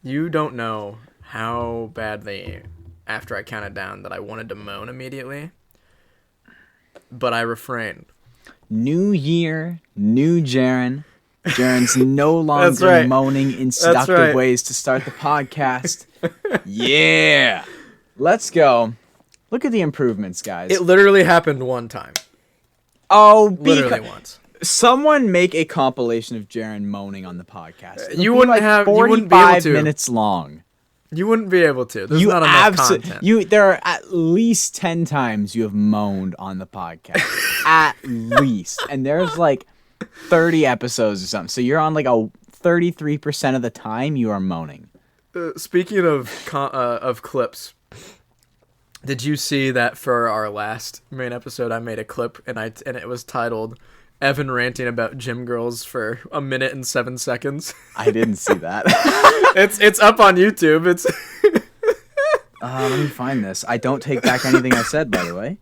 You don't know how badly, after I counted down, that I wanted to moan immediately, but I refrained. New year, new Jaron. Jaron's no longer right. moaning in seductive ways to start the podcast. Yeah. Let's go. Look at the improvements, guys. It literally happened one time. Oh, Literally once. Someone make a compilation of Jaron moaning on the podcast. You wouldn't have 45 you wouldn't be able to. minutes long. You wouldn't be able to. There's not enough content. There are at least 10 times you have moaned on the podcast. At least. And there's like 30 episodes or something. So you're on like a 33% of the time you are moaning. Speaking of clips, did you see that for our last main episode I made a clip and it was titled Evan ranting about gym girls for 1 minute and 7 seconds? I didn't see that. It's up on YouTube. It's let me find this. I don't take back anything I said, by the way.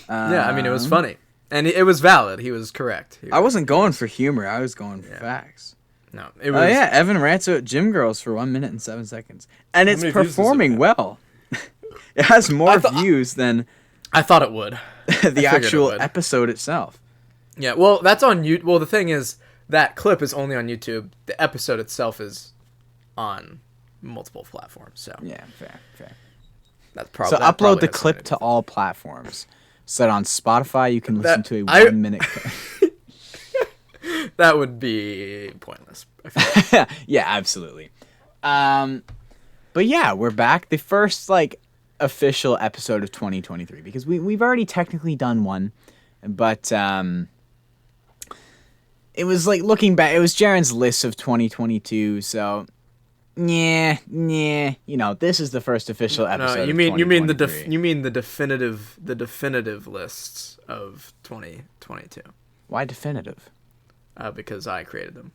Yeah, I mean, it was funny. And it was valid. He was correct. I wasn't going for humor. I was going for facts. No, it was. Oh, yeah. Evan rants about gym girls for 1 minute and 7 seconds. And it's performing well. It has more views than I thought it would. The actual episode itself. Yeah, well, that's on YouTube. Well, the thing is, that clip is only on YouTube. The episode itself is on multiple platforms. So yeah, fair. That's probably so. Upload the clip to all platforms. So that on Spotify you can listen to a 1 minute. That would be pointless. Yeah, absolutely. But yeah, we're back. The first official episode of 2023 because we've already technically done one, but it was looking back. It was Jaron's list of 2022. So yeah, this is the first official episode. No, you mean the definitive lists of 2022. Why definitive? Because I created them.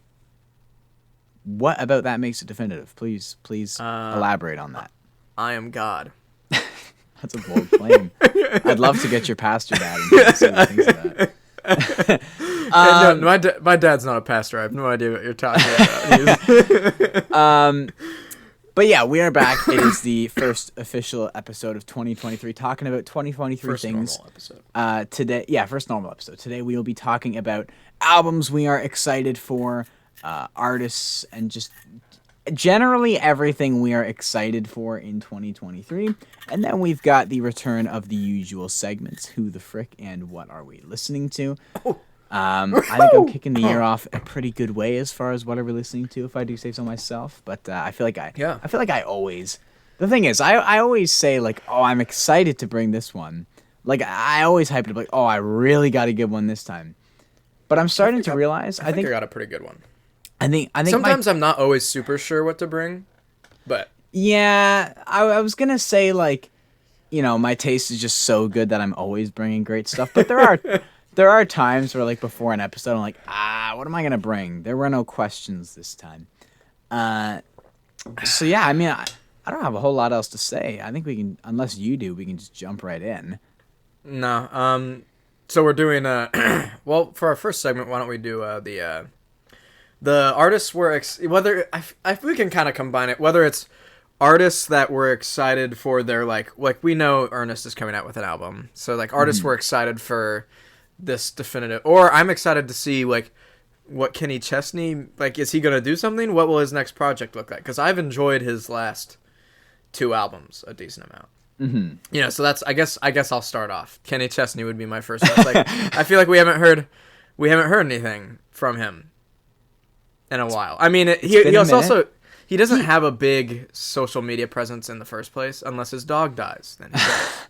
What about that makes it definitive? Please elaborate on that. I am God. That's a bold claim. I'd love to get your pastor dad and see what he thinks of that. No, my dad's not a pastor. I have no idea what you're talking about. But yeah, we are back. It is the first official episode of 2023, talking about 2023 first things. Normal episode. Today, first normal episode. Today we will be talking about albums we are excited for, artists, and just generally everything we are excited for in 2023. And then we've got the return of the usual segments, Who the Frick and What Are We Listening To? I think I'm kicking the year off a pretty good way as far as what are we listening to, if I do say so myself. But I feel like I always... The thing is, I always say, I'm excited to bring this one. I always hype it up, I really got a good one this time. But I'm starting to realize... I think I got a pretty good one. I think sometimes I'm not always super sure what to bring, but yeah, I was gonna say my taste is just so good that I'm always bringing great stuff. But there are times where before an episode I'm like, what am I gonna bring? There were no questions this time. So yeah, I mean I don't have a whole lot else to say. I think we can, unless you do, we can just jump right in. No, so we're doing well for our first segment. Why don't we do the artists were whether we can kind of combine it, whether it's artists that were excited for their we know Ernest is coming out with an album, so artists were excited for this definitive, or I'm excited to see what Kenny Chesney is he gonna do something? What will his next project look like? Because I've enjoyed his last 2 albums a decent amount. Mm-hmm. So that's I guess I'll start off. Kenny Chesney would be my first one. I feel like we haven't heard anything from him in a while. I mean, he doesn't have a big social media presence in the first place, unless his dog dies. Then he does.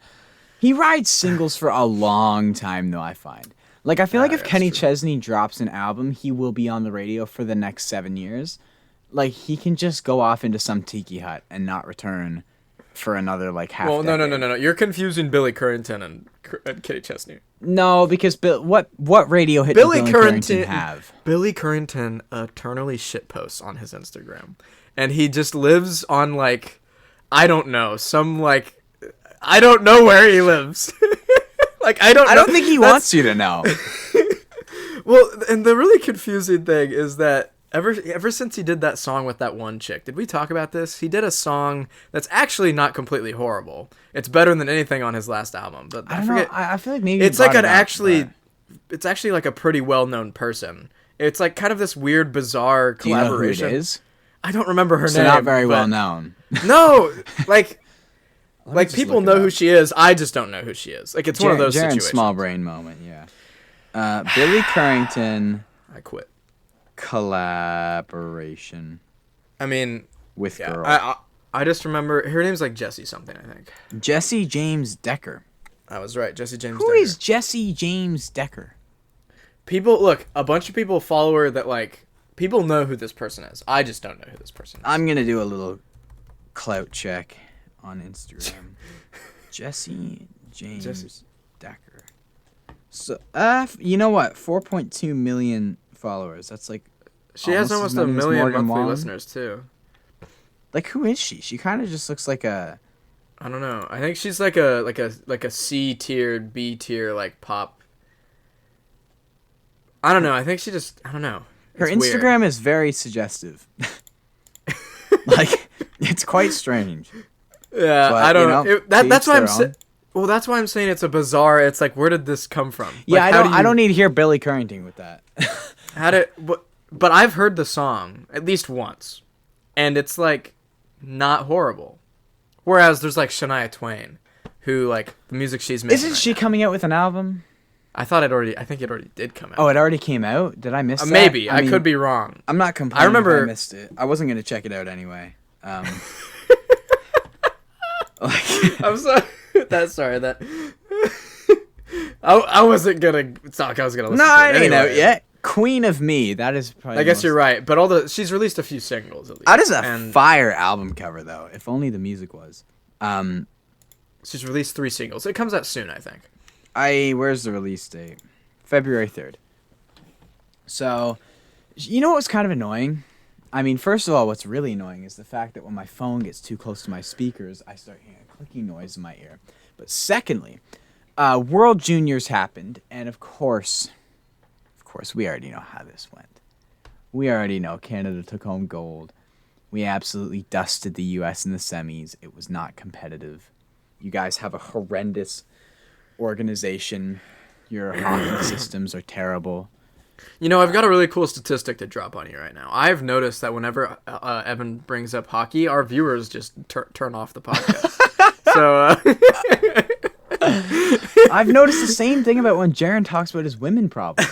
He rides singles for a long time, though, I find. I feel if Kenny Chesney drops an album, he will be on the radio for the next 7 years. He can just go off into some tiki hut and not return for another half. Well, no. You're confusing Billy Currington and Kenny Chesney. No, because what radio hit did Billy Currington have? Billy Currington eternally shitposts on his Instagram, and he just lives on I don't know, I don't know where he lives. I don't think he wants you to know. Well, and the really confusing thing is that ever since he did that song with that one chick, did we talk about this? He did a song that's actually not completely horrible. It's better than anything on his last album. But I forget. I feel like maybe It's like it's actually like a pretty well-known person. It's like kind of this weird, bizarre collaboration. Do you know who it is? I don't remember her So name. not very well known. No, like just people look it know up. who she is. I just don't know who she is. Like it's one of those Jaron's situations. small brain moment, yeah. Billy Currington I quit. collaboration I mean, with yeah, girl. I just remember her name's like Jessie something. I think Jesse James Decker. I was right. Jessie James. Who Decker. is Jesse James Decker? People look? A bunch of people follow her that like people know who this person is. I just don't know who this person is. I'm gonna do a little clout check on Instagram. Jesse James Decker. So, you know what? 4.2 million followers. That's like She has almost almost as a many as million Morgan monthly Wallen. listeners too. Like, who is she? She kind of just looks like a. I don't know. I think she's like a C tier, B tier like pop. I don't know. I think she just I don't know. Her It's Instagram weird. is very suggestive. Like, it's quite strange. Yeah, But, I don't you know. know, That's to why each I'm their own. well. That's why I'm saying it's a bizarre. It's like where did this come from? Yeah, Like, I don't need to hear Billy Currington with that. How did? But I've heard the song at least once, and it's like not horrible. Whereas there's like Shania Twain, who like the music she's making. Isn't right she now. coming out with an album? I think it already did come out. Oh, it already came out? Did I miss that? Maybe I mean, could be wrong. I'm not complaining. remember- if I missed it. I wasn't gonna check it out anyway. Like, I'm sorry. That. I wasn't gonna talk. I was gonna listen no, to it it ain't anyway. out yet. Queen of Me. That is probably. I guess you're right, but she's released a few singles at least. That is a and fire album cover, though. If only the music was. she's released 3 singles. It comes out soon, I think. Where's the release date? February 3rd. So, you know what was kind of annoying? I mean, first of all, what's really annoying is the fact that when my phone gets too close to my speakers, I start hearing a clicking noise in my ear. But secondly, World Juniors happened, and of course, we already know how this went. We already know Canada took home gold. We absolutely dusted the U.S. in the semis. It was not competitive. You guys have a horrendous organization. Your hockey systems are terrible. You know, I've got a really cool statistic to drop on you right now. I've noticed that whenever Evan brings up hockey, our viewers just turn off the podcast. So I've noticed the same thing about when Jaron talks about his women problems.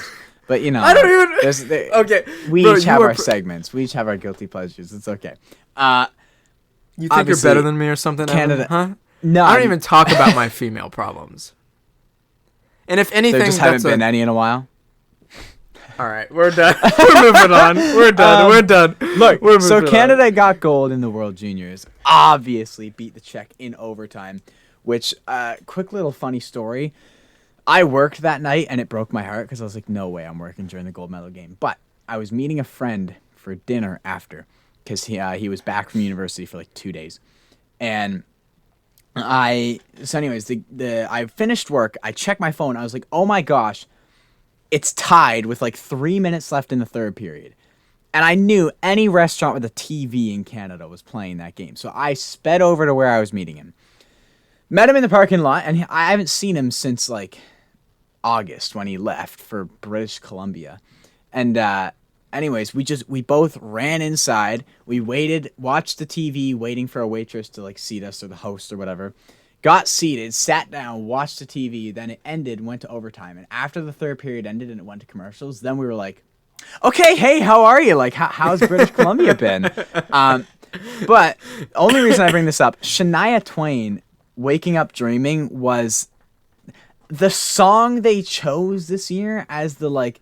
But, you know, I don't even. Okay, we bro, each you have are our segments. We each have our guilty pleasures. It's okay. You think you're obviously, better than me or something, Canada, Evan? Huh? No, I don't even talk about my female problems. And if anything, there just haven't been any in a while. All right, we're done. We're moving on. We're done. We're done. Look, we're so moving Canada got gold in the World Juniors. Obviously beat the Czech in overtime, which, quick little funny story. I worked that night, and it broke my heart because I was like, no way I'm working during the gold medal game. But I was meeting a friend for dinner after because he was back from university for like 2 days. And I finished work. I checked my phone. I was like, oh my gosh, it's tied with like 3 minutes left in the third period. And I knew any restaurant with a TV in Canada was playing that game. So I sped over to where I was meeting him. Met him in the parking lot, and I haven't seen him since like August when he left for British Columbia. And anyways, we both ran inside. We waited, watched the TV, waiting for a waitress to like seat us or the host or whatever. Got seated, sat down, watched the TV. Then it ended, went to overtime. And after the third period ended and it went to commercials, then we were like, okay, hey, how are you? Like, how's British Columbia been? But only reason I bring this up, Shania Twain, Waking Up Dreaming, was the song they chose this year as the like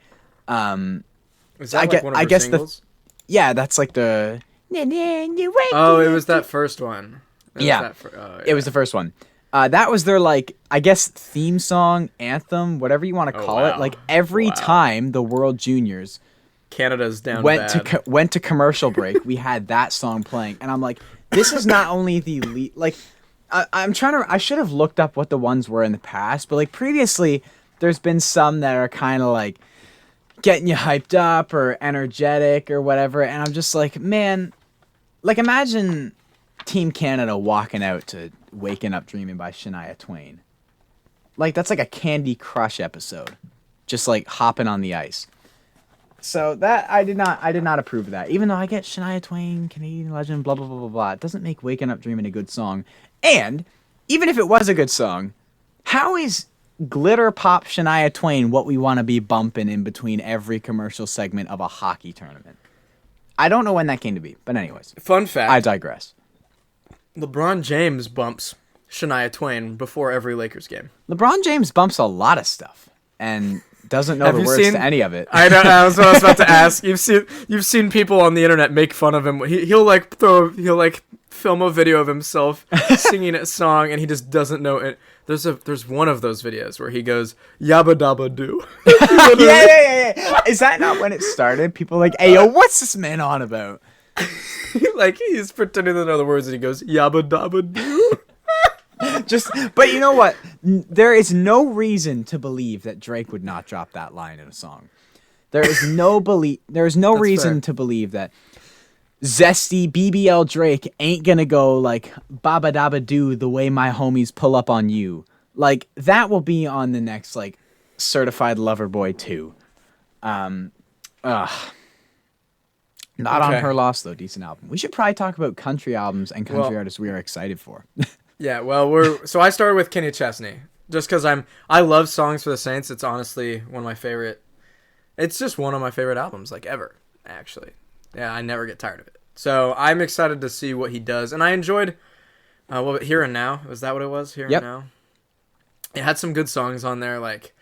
Is that like one of her singles? That's like the Oh, it was that first one. It was the first one. That was their like, I guess, theme song, anthem, whatever you want to call it. Like every time the World Juniors Canada's down went bad. went to commercial break, we had that song playing, and I'm like, this is not only the lead, like I should have looked up what the ones were in the past, but like previously there's been some that are kind of like getting you hyped up or energetic or whatever. And I'm just like, man, like imagine Team Canada walking out to Waking Up Dreaming by Shania Twain. Like that's like a Candy Crush episode. Just like hopping on the ice. So that I did not approve of that. Even though I get Shania Twain, Canadian legend, blah blah blah blah blah. It doesn't make Waking Up Dreaming a good song. And even if it was a good song, how is glitter pop Shania Twain what we want to be bumping in between every commercial segment of a hockey tournament? I don't know when that came to be, but anyways. Fun fact. I digress. LeBron James bumps Shania Twain before every Lakers game. LeBron James bumps a lot of stuff and doesn't know the words to any of it. I know. That's what I was about to ask. You've seen people on the internet make fun of him. He'll film a video of himself singing a song, and he just doesn't know it. There's one of those videos where he goes yabba dabba doo. yeah. Is that not when it started? People are like, hey yo, what's this man on about? Like he's pretending to know the words, and he goes yabba dabba doo. But you know what? There is no reason to believe that Drake would not drop that line in a song. There is no reason to believe that zesty BBL Drake ain't gonna go like Baba Dabba Doo the way my homies pull up on you. Like that will be on the next like Certified Lover Boy 2. Not on Her Loss though, decent album. We should probably talk about country albums and country artists we are excited for. Yeah, well, so I started with Kenny Chesney just because I love Songs for the Saints. It's honestly one of my favorite. It's just one of my favorite albums like ever, actually. Yeah, I never get tired of it. So I'm excited to see what he does, and I enjoyed Here and Now. Was that what it was? Here and Now. It had some good songs on there, like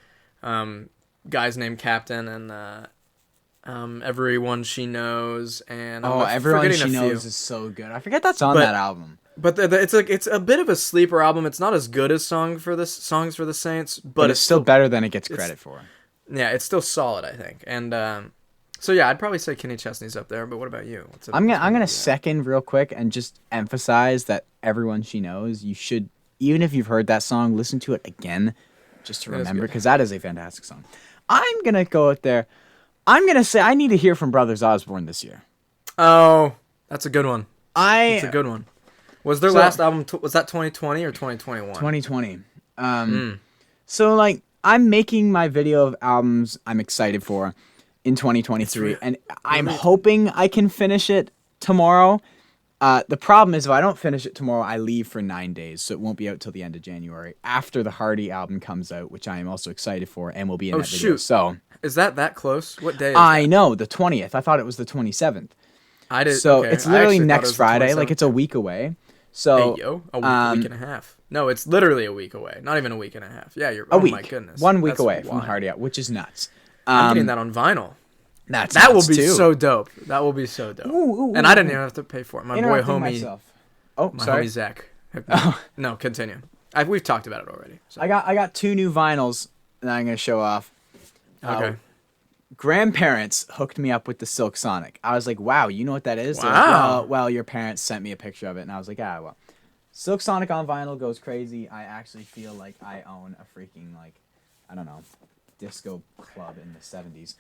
Guys Named Captain and Everyone She Knows, and Everyone She Knows is so good. I forget that's on that album. But it's a bit of a sleeper album. It's not as good as Songs for the Saints, but it's still better than it gets credit for. Yeah, it's still solid, I think. And so yeah, I'd probably say Kenny Chesney's up there. But what about you? I'm gonna second real quick and just emphasize that Everyone She Knows. You should, even if you've heard that song, listen to it again, just to remember, because that is a fantastic song. I'm gonna go out there. I'm gonna say I need to hear from Brothers Osborne this year. Oh, that's a good one. That's a good one. Was their last album, was that 2020 or 2021? 2020. So, like, I'm making my video of albums I'm excited for in 2023, and I'm hoping I can finish it tomorrow. The problem is if I don't finish it tomorrow, I leave for 9 days, so it won't be out till the end of January, after the Hardy album comes out, which I am also excited for, and will be in that video. So, is that close? What day is I know, the 20th. I thought it was the 27th. I did. So, it's literally next Friday. Like, it's a week away. So, hey, yo, a week and a half. No, it's literally a week away. Not even a week and a half. Yeah, you're. A week. My goodness. 1 week away from Hardy Out, which is nuts. I'm getting that on vinyl. That will be so dope. That will be so dope. And I didn't even have to pay for it. My boy homie. Myself. My homie Zach. No, continue. We've talked about it already. So. I got 2 new vinyls that I'm gonna show off. Okay. Grandparents hooked me up with the Silk Sonic. I was like, wow, you know what that is? Wow. Like, well, your parents sent me a picture of it, and I was like, well. Silk Sonic on vinyl goes crazy. I actually feel like I own a freaking, like, I don't know, disco club in the 70s.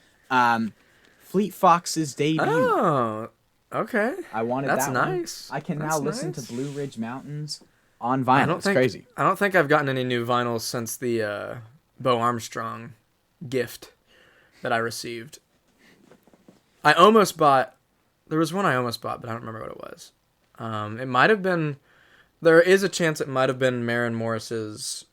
Fleet Fox's debut. Oh, okay. I wanted That's that nice. One. I can now listen to Blue Ridge Mountains on vinyl. It's crazy. I don't think I've gotten any new vinyls since the Bo Armstrong gift that I received. I almost bought. There was one I almost bought, but I don't remember what it was. It might have been. There is a chance it might have been Maren Morris's.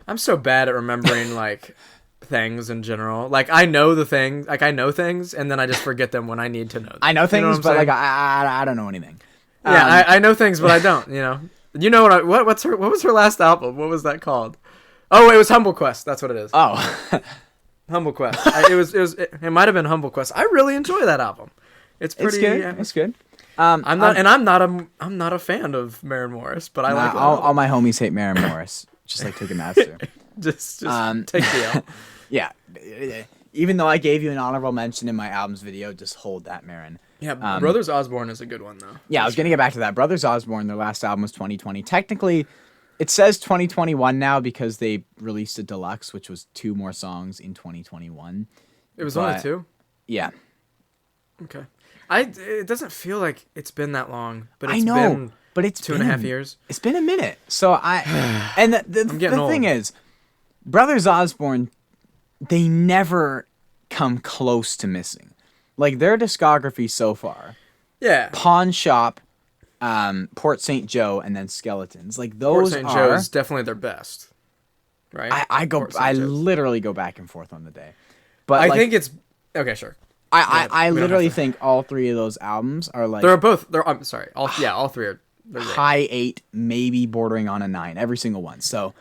I'm so bad at remembering like things in general. Like I know the things, like I know things, and then I just forget them when I need to know them. I know things, but like I don't know anything. Yeah, I know things, but I don't. You know what? What was her last album? What was that called? Oh, it was Humble Quest. That's what it is. Oh, Humble Quest. It might have been Humble Quest. I really enjoy that album. It's pretty. It's good. It's good. I'm not a fan of Maren Morris, but I like it. All my homies hate Maren Morris, just like Ticketmaster. just take the L. Yeah, even though I gave you an honorable mention in my albums video, just hold that, Maren. Yeah, Brothers Osborne is a good one though. Yeah, I was gonna get back to that. Brothers Osborne, their last album was 2020. Technically, It says 2021 now because they released a deluxe, which was 2 more songs in 2021. It was only 2? Yeah. Okay. It doesn't feel like it's been that long, but I it's know, been but it's 2.5 years. It's been a minute. So and the thing is, Brothers Osborne, they never come close to missing. Like their discography so far. Yeah. Pawn Shop, Port St. Joe, and then Skeletons. Like those Port St. Joe is definitely their best. Right? I literally go back and forth on the day. But I think it's okay, sure. I literally think all 3 of those albums are like I'm sorry. All 3 are high 8, maybe bordering on a 9, every single one. So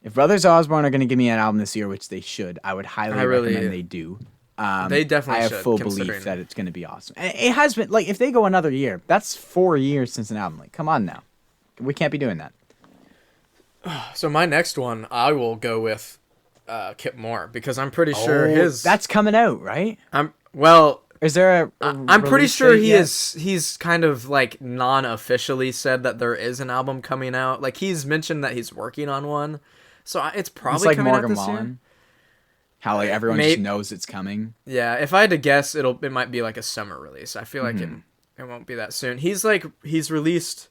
if Brothers Osborne are going to give me an album this year, which they should, I would highly recommend they do. They definitely should. I have full belief that it's going to be awesome. And it has been, like, if they go another year, that's 4 years since an album. Like, come on now. We can't be doing that. So my next one, I will go with Kip Moore, because I'm pretty sure that's coming out, right? Is there I'm pretty sure he's kind of like non-officially said that there is an album coming out. Like he's mentioned that he's working on one. So it's probably like coming Morgan out this Wallen. year. How like everyone just knows it's coming. Yeah, if I had to guess, it might be like a summer release. I feel like it won't be that soon. He's released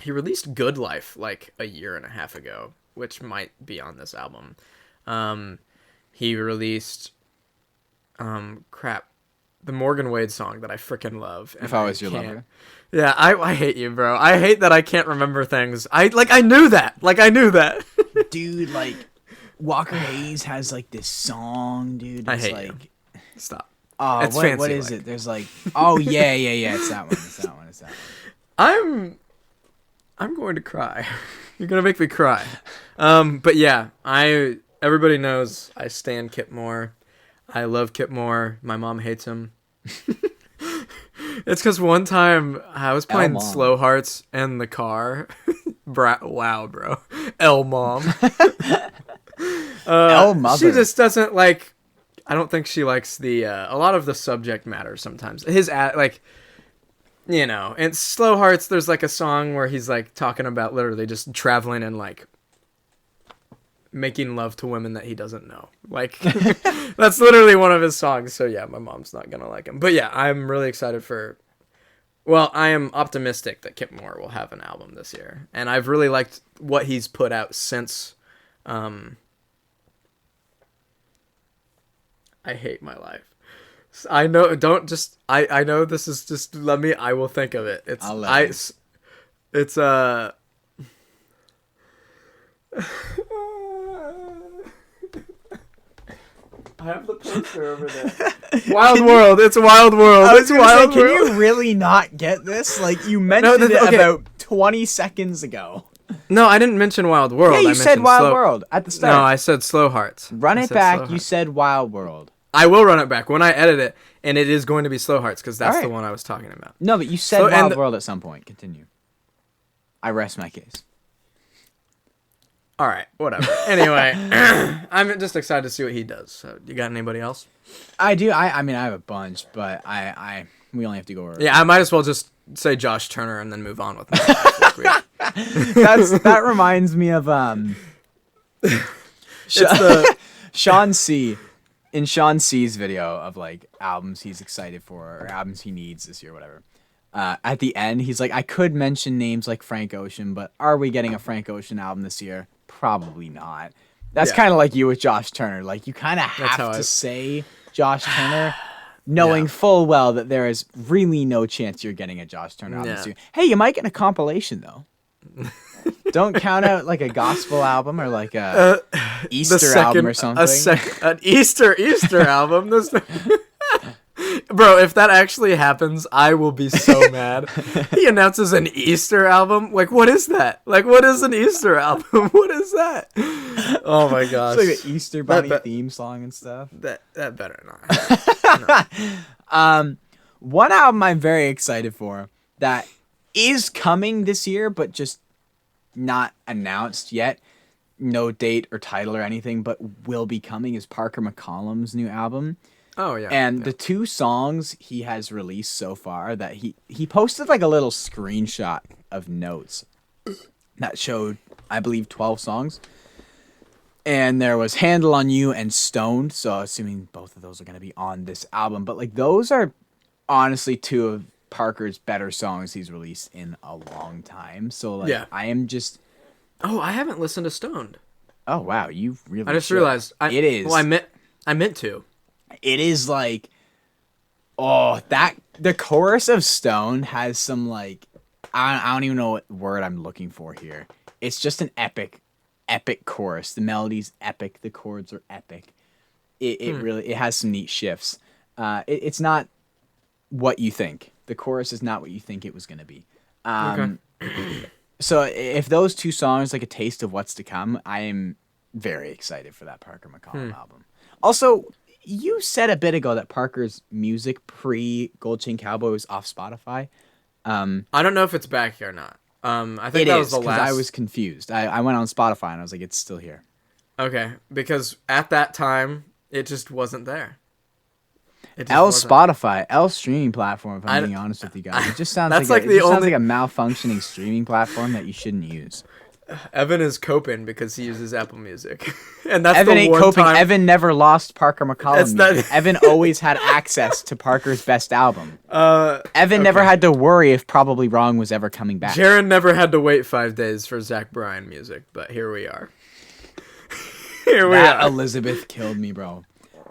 he released Good Life like a year and a half ago, which might be on this album. He released the Morgan Wade song that I freaking love. If I Was Your Lover. Yeah, I hate you, bro. I hate that I can't remember things. I knew that. Dude, like Walker Hayes has like this song, dude. I hate like you. Stop. Oh, it's fancy, what is it? There's like yeah. It's that one. I'm going to cry. You're gonna make me cry. But yeah, everybody knows I stan Kip Moore. I love Kip Moore. My mom hates him. It's because one time I was playing Slow Hearts in the car. Wow, bro. L Mom. L Mother. She just doesn't like. I don't think she likes a lot of the subject matter sometimes. And Slow Hearts, there's like a song where he's like talking about literally just traveling and like making love to women that he doesn't know. Like that's literally one of his songs. So yeah, my mom's not gonna like him. But yeah, I'm really excited I am optimistic that Kip Moore will have an album this year. And I've really liked what he's put out since I Hate My Life. I know I know this is just I will think of it. It's I have the poster over there. Wild World. It's Wild World. I was gonna say, can you really not get this? Like you mentioned it about 20 seconds ago. No, I didn't mention Wild World. Yeah, you said Wild World at the start. No, I said Slow Hearts. Run it back. You said Wild World. I will run it back when I edit it, and it is going to be Slow Hearts because that's the one I was talking about. No, but you said Wild World at some point. Continue. I rest my case. All right, whatever. Anyway, I'm just excited to see what he does. So, you got anybody else? I do. I mean, I have a bunch, but we only have to go over. Yeah, I might as well just say Josh Turner and then move on with that reminds me of Sean C. In Sean C's video of like albums he's excited for or albums he needs this year, whatever. At the end, he's like, I could mention names like Frank Ocean, but are we getting a Frank Ocean album this year? Probably not. That's kind of like you with Josh Turner. Like you kind of have to say Josh Turner, knowing full well that there is really no chance you're getting a Josh Turner album this year. Hey, you might get a compilation though. Don't count out like a gospel album or like a Easter album or something. An Easter album. Bro, if that actually happens, I will be so mad. He announces an Easter album. Like, what is that? Like, what is an Easter album? What is that? Oh my gosh. It's like an Easter Bunny theme song and stuff. That better not. No. One album I'm very excited for that is coming this year, but just not announced yet. No date or title or anything, but will be coming is Parker McCollum's new album. Oh yeah. And the 2 songs he has released so far that he posted like a little screenshot of notes that showed, I believe, 12 songs. And there was Handle on You and Stoned, so assuming both of those are going to be on this album. But like those are honestly two of Parker's better songs he's released in a long time. So like I am just I haven't listened to Stoned. Oh wow, you really I just realized it is. Well, I meant to. It is like that the chorus of Stone has some like I don't even know what word I'm looking for here. It's just an epic chorus. The melody's epic. The chords are epic. It really has some neat shifts. It's not what you think. The chorus is not what you think it was going to be. Okay. So if those two songs like a taste of what's to come, I am very excited for that Parker McCollum album. Also, you said a bit ago that Parker's music pre Gold Chain Cowboy was off Spotify. I don't know if it's back here or not. I think that was the last. I was confused. I went on Spotify and I was like, it's still here. Okay, because at that time it just wasn't there. Spotify, streaming platform. If I'm being honest with you guys, it just sounds sounds like a malfunctioning streaming platform that you shouldn't use. Evan is coping because he uses Apple Music, and that's Evan the ain't one coping. time... Evan never lost Parker McCollum music. Evan always had access to Parker's best album. Evan never had to worry if Probably Wrong was ever coming back. Jaron never had to wait 5 days for Zach Bryan music, but here we are. Elizabeth killed me, bro.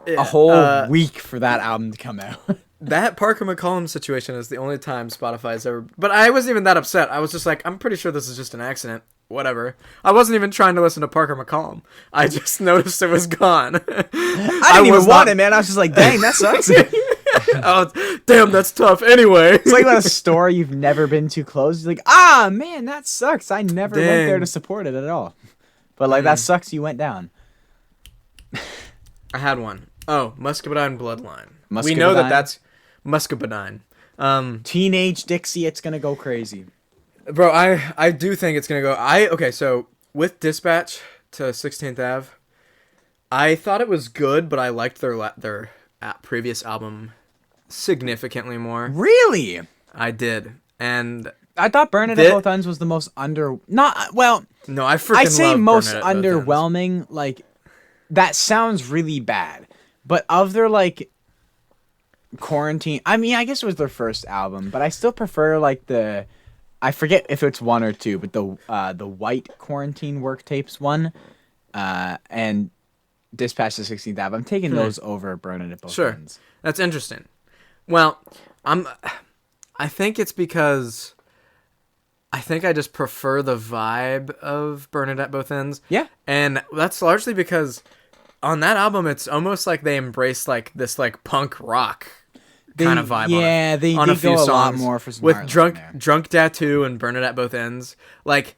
Yeah, a whole week for that album to come out. That Parker McCollum situation is the only time Spotify's ever... But I wasn't even that upset. I was just like, I'm pretty sure this is just an accident. Whatever. I wasn't even trying to listen to Parker McCollum. I just noticed it was gone. I didn't even want it, man. I was just like, dang, that sucks. Oh, damn, that's tough. Anyway. It's like when a store you've never been to closed. You're like, man, that sucks. I never went there to support it at all. But like, that sucks you went down. I had one. Oh, Muscadine Bloodline. We know that's Muscadine. Teenage Dixie, it's gonna go crazy. Bro, I do think it's gonna go. Okay, so with Dispatch to 16th Ave, I thought it was good, but I liked their previous album significantly more. Really? I did, and I thought Burn It at Both Ends was the most No, I say most underwhelming. Like, that sounds really bad, but of their like Quarantine, I mean, I guess it was their first album, but I still prefer like I forget if it's one or two, but the White Quarantine Work Tapes one, and Dispatch to 16th Ave. I'm taking those over Burn It at Both Ends. That's interesting. Well, I think it's because I think I just prefer the vibe of Burn It at Both Ends. Yeah. And that's largely because on that album, it's almost like they embrace like this like punk rock kind of vibe. Yeah, they go a lot more for some with Drunk Tattoo and Burn It at Both Ends. Like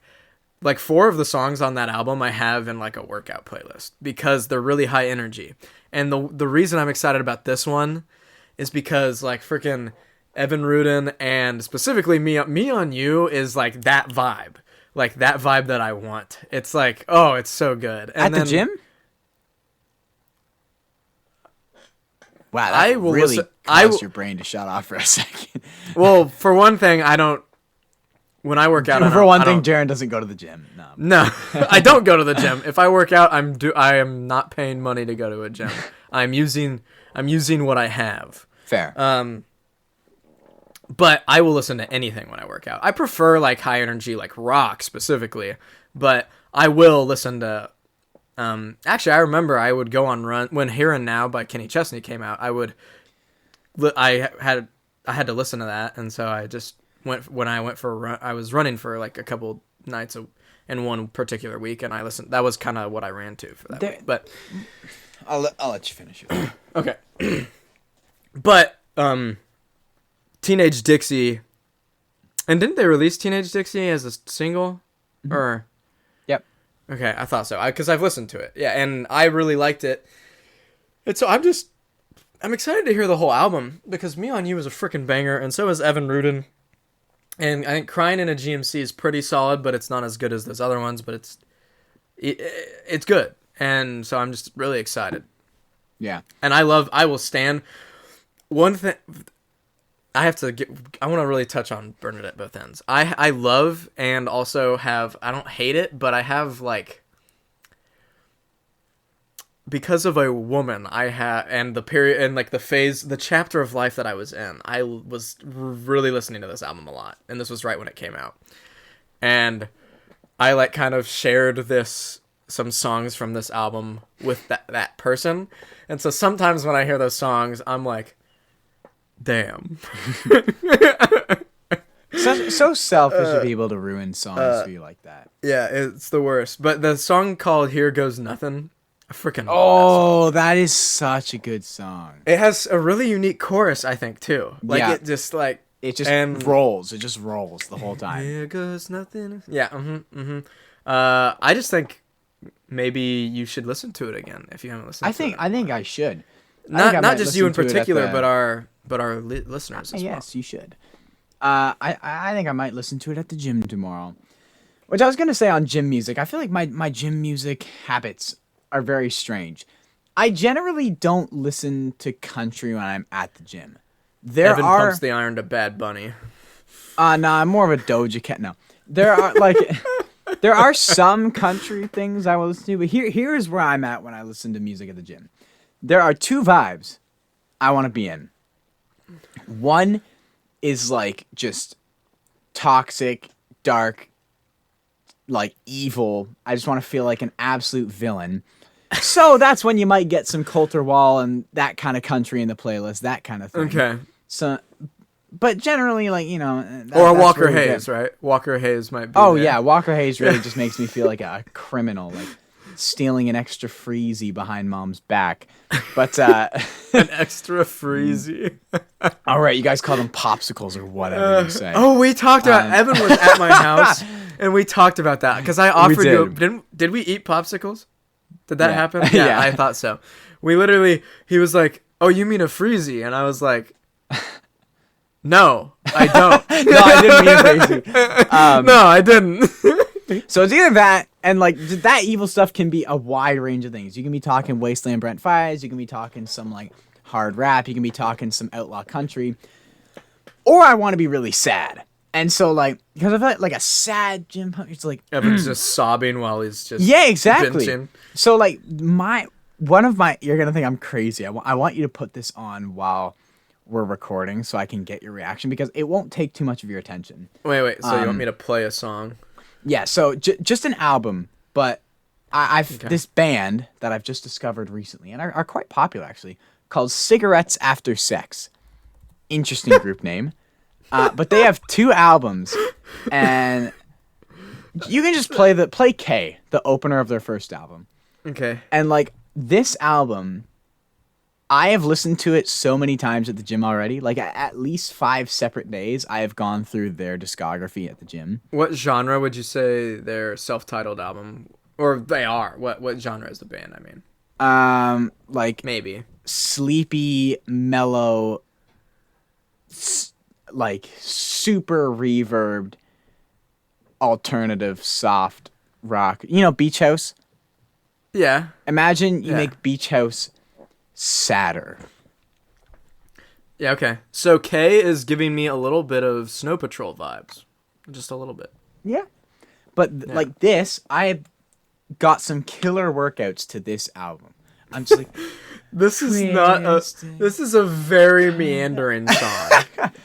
4 of the songs on that album I have in like a workout playlist because they're really high energy. And the reason I'm excited about this one is because like freaking Evan Rudin and specifically Me on You is like that vibe. Like that vibe that I want. It's like, oh, it's so good. And at the gym? Wow, that really caused your brain to shut off for a second. Well, for one thing, when I work out, Jaron doesn't go to the gym. No, I don't go to the gym. If I work out, I am not paying money to go to a gym. I'm using what I have. Fair. But I will listen to anything when I work out. I prefer like high energy, like rock specifically, but I will listen to. Actually, I remember I would go on run when Here and Now by Kenny Chesney came out. I had to listen to that, and so I just when I went for a run. I was running for like a couple nights in one particular week, and I listened. That was kind of what I ran to for that week. But I'll let you finish it. Okay. But Teenage Dixie, and didn't they release Teenage Dixie as a single? Mm-hmm. Or yep. Okay, I thought so. Because I've listened to it. Yeah, and I really liked it. And so I'm excited to hear the whole album because Me on You is a freaking banger, and so is Evan Rudin. And I think Crying in a GMC is pretty solid, but it's not as good as those other ones, but it's good. And so I'm just really excited. Yeah. And I will stand one thing. I have to get. I want to really touch on Bernadette both ends. I love and also have. I don't hate it, but I have like. Because of a woman, I had, and the period, and like the phase, the chapter of life that I was in, I was really listening to this album a lot, and this was right when it came out, and I like kind of shared some songs from this album with that person, and so sometimes when I hear those songs, I'm like, damn. So selfish of people to ruin songs for you like that. Yeah, it's the worst. But the song called "Here Goes Nothing," I freaking love Oh, that is such a good song. it has a really unique chorus, I think, too. Like, Yeah. it just, like... It just rolls. It just rolls the whole time. Here goes nothing. Yeah, I just think maybe you should listen to it again if you haven't listened to it. I think I should. Not just you in particular, but our listeners as well. Yes, you should. I think I might listen to it at the gym tomorrow. Which I was going to say on gym music, I feel like my gym music habits are very strange. I generally don't listen to country when I'm at the gym. Evan pumps the iron to Bad Bunny. Nah, I'm more of a Doja Cat. No. There are like there are some country things I will listen to, but here's where I'm at when I listen to music at the gym. There are two vibes I want to be in. One is like just toxic, dark, like evil. I just want to feel like an absolute villain. So that's when you might get some Coulter Wall and that kind of country in the playlist, that kind of thing. Okay. So, but generally, like, you know, or Walker Hayes, right? Walker Hayes might be. Oh there. yeah, Walker Hayes really just makes me feel like a criminal, like stealing an extra freezy behind mom's back. But an extra freezy. All right, you guys call them popsicles or whatever you say. Oh, we talked about Evan was at my house, and we talked about that because I offered you. Did we eat popsicles? Did that happen? Yeah, I thought so. He was like, "Oh, you mean a freezy?" And I was like, "No, I don't." No, I didn't mean a freezy. No, I didn't. So it's either that, and like that evil stuff can be a wide range of things. You can be talking Wasteland Brent Fires, you can be talking some like hard rap, you can be talking some outlaw country, or I want to be really sad. And so, like, because I feel like a sad gym pump, it's like... Evan's just sobbing while he's just... Yeah, exactly. Binging. So, like, one of my... You're going to think I'm crazy. I want you to put this on while we're recording so I can get your reaction, because it won't take too much of your attention. Wait. So you want me to play a song? Yeah, so just an album, but I've this band that I've just discovered recently, and are quite popular, actually, called Cigarettes After Sex. Interesting group name. But they have 2 albums, and you can just play K, the opener of their first album. Okay. And like this album, I have listened to it so many times at the gym already. Like at least 5 separate days, I have gone through their discography at the gym. What genre would you say their self-titled album, or they are? What genre is the band? I mean, like maybe sleepy, mellow. Like super reverbed, alternative, soft rock. You know, Beach House? Yeah. Imagine you make Beach House sadder. Yeah, okay. So K is giving me a little bit of Snow Patrol vibes. Just a little bit. Yeah. But like this, I have got some killer workouts to this album. I'm just like... This is a very meandering song.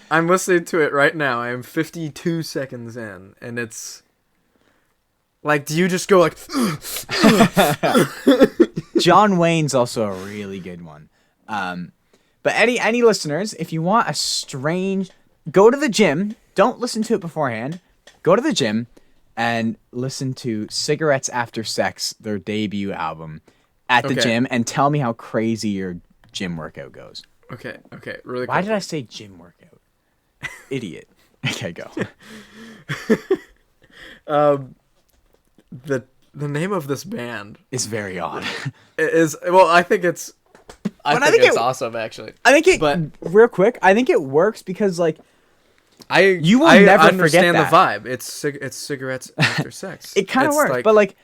I'm listening to it right now. I am 52 seconds in, and it's like, do you just go like? John Wayne's also a really good one. But any listeners, if you want a strange, go to the gym. Don't listen to it beforehand. Go to the gym and listen to Cigarettes After Sex, their debut album, at the gym, and tell me how crazy your gym workout goes. Okay, really. Why did I say gym workout? Idiot. Okay, go. The name of this band is very odd. I think it's awesome, actually. Real quick, I think it works because like you will I never understand forget that. the vibe. It's cigarettes after sex. It kind of works, but like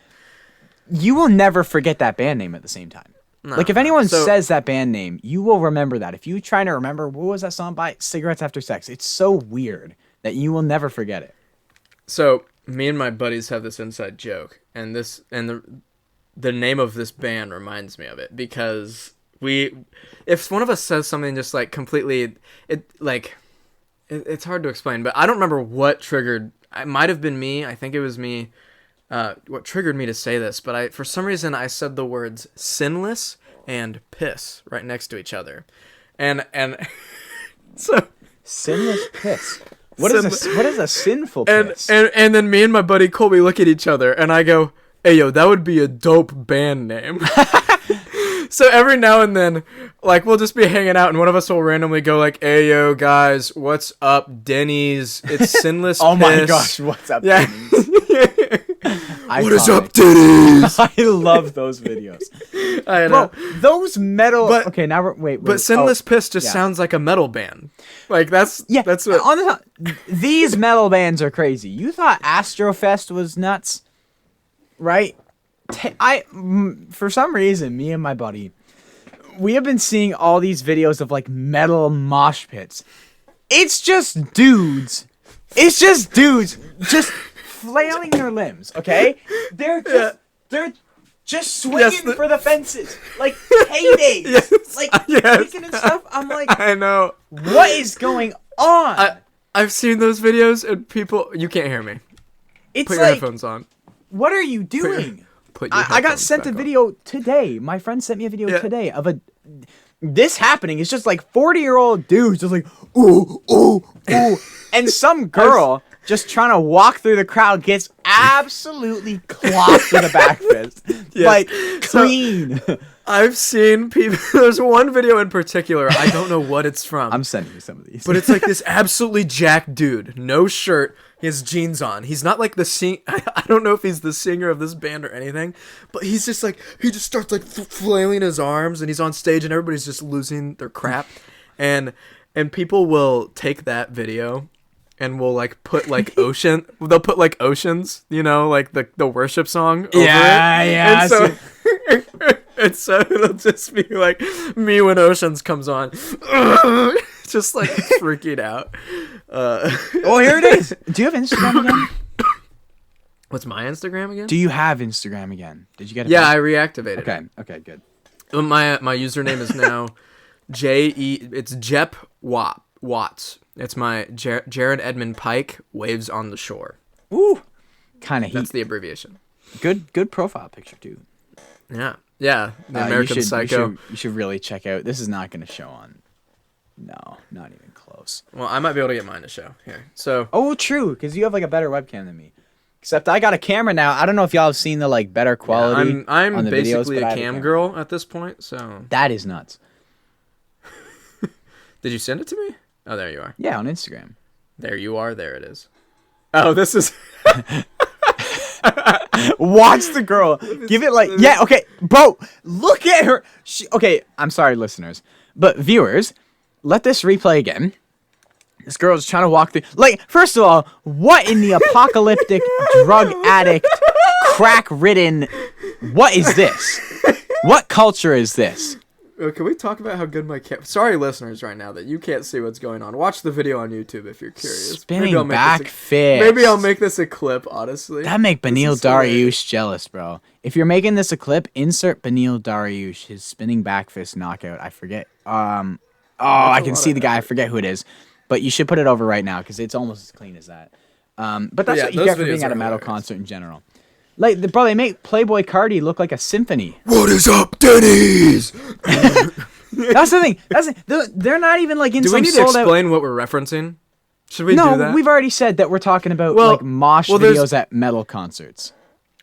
you will never forget that band name at the same time. No, Like, if anyone so- says that band name, you will remember that. If you try to remember, what was that song by? Cigarettes After Sex. It's so weird that you will never forget it. So me and my buddies have this inside joke, and the name of this band reminds me of it, because if one of us says something just like completely, it's hard to explain, but I don't remember what triggered. It might have been me. I think it was me. What triggered me to say this, but for some reason I said the words sinless and piss right next to each other, and so Sinless piss. What is a sinful piss? and then me and my buddy Colby look at each other, and I go, "Hey yo, that would be a dope band name." So every now and then, like, we'll just be hanging out, and one of us will randomly go like, "Hey yo, guys, what's up, Denny's? It's Sinless Oh Piss." my gosh, what's up, Yeah. Denny's? What is up, Denny's? I love those videos. I know. Bro, those metal... But- okay, now wait. But Sinless Piss just yeah. sounds like a metal band. Like, that's what... On these metal bands are crazy. You thought Astrofest was nuts, right? For some reason, me and my buddy, we have been seeing all these videos of like metal mosh pits. It's just dudes. Just flailing their limbs. Okay, they're just swinging for the fences like paydays, like kicking and stuff. I'm like, I know. what is going on? I've seen those videos, and people... You can't hear me. It's Put your like, headphones on. what are you doing? Put your I got headphones sent a back on. video today. My friend sent me a video Yeah. today of this happening. It's just like 40-year-old dudes just like, ooh, ooh, ooh. And some girl just trying to walk through the crowd gets absolutely clocked with a back fist. Yes. Like, So- clean. I've seen people... There's one video in particular. I don't know what it's from. I'm sending you some of these. But it's like this absolutely jacked dude. No shirt. He has jeans on. He's not like the I don't know if he's the singer of this band or anything. But he's just like... He just starts like flailing his arms. And he's on stage and everybody's just losing their crap. And people will take that video... And we'll like put like ocean. They'll put like oceans, you know, like the worship song over it. Yeah. And so, and so it'll just be like me when oceans comes on, just like freaking out. Oh, here it is. Do you have Instagram again? What's my Instagram again? Do you have Instagram again? Did you get it? Yeah, I reactivated. Okay. it. Okay. Good. My username is now It's Jep Watts. It's my Jaron Edmund Pike waves on the shore. Ooh. Kind of heat. That's the abbreviation. Good profile picture too. Yeah. The American Psycho. You should really check out. This is not going to show on. No, not even close. Well, I might be able to get mine to show here. So. Oh, true, because you have like a better webcam than me. Except I got a camera now. I don't know if y'all have seen the like better quality. Yeah, I'm on the basically videos, but I a have cam camera. girl at this point. So. That is nuts. Did you send it to me? Oh, there you are. Yeah, on Instagram. There you are. There it is. Oh, this is. Watch the girl. Give it like yeah. Okay, bro. Look at her. Okay, I'm sorry, listeners, but viewers, let this replay again. This girl's trying to walk through. Like, first of all, what in the apocalyptic, drug addict, crack-ridden? What is this? What culture is this? Can we talk about how good my camera... Sorry, listeners, right now that you can't see what's going on. Watch the video on YouTube if you're curious. Spinning back fist. Maybe I'll make this a clip, honestly. That make Benil is hilarious. Dariush jealous, bro. If you're making this a clip, insert Benil Dariush, his spinning back fist knockout. I forget. I can see the guy. I forget who it is. But you should put it over right now because it's almost as clean as that. But that's Yeah, what you those get for videos being at a are metal hilarious. concert in general. Like, bro, they make Playboy Cardi look like a symphony. What is up, Denny's? That's the thing. They're not even like in Do some we need to sold out. explain what we're referencing? Should we do No, that? we've already said that we're talking about Well- like mosh well, there's- videos at metal concerts.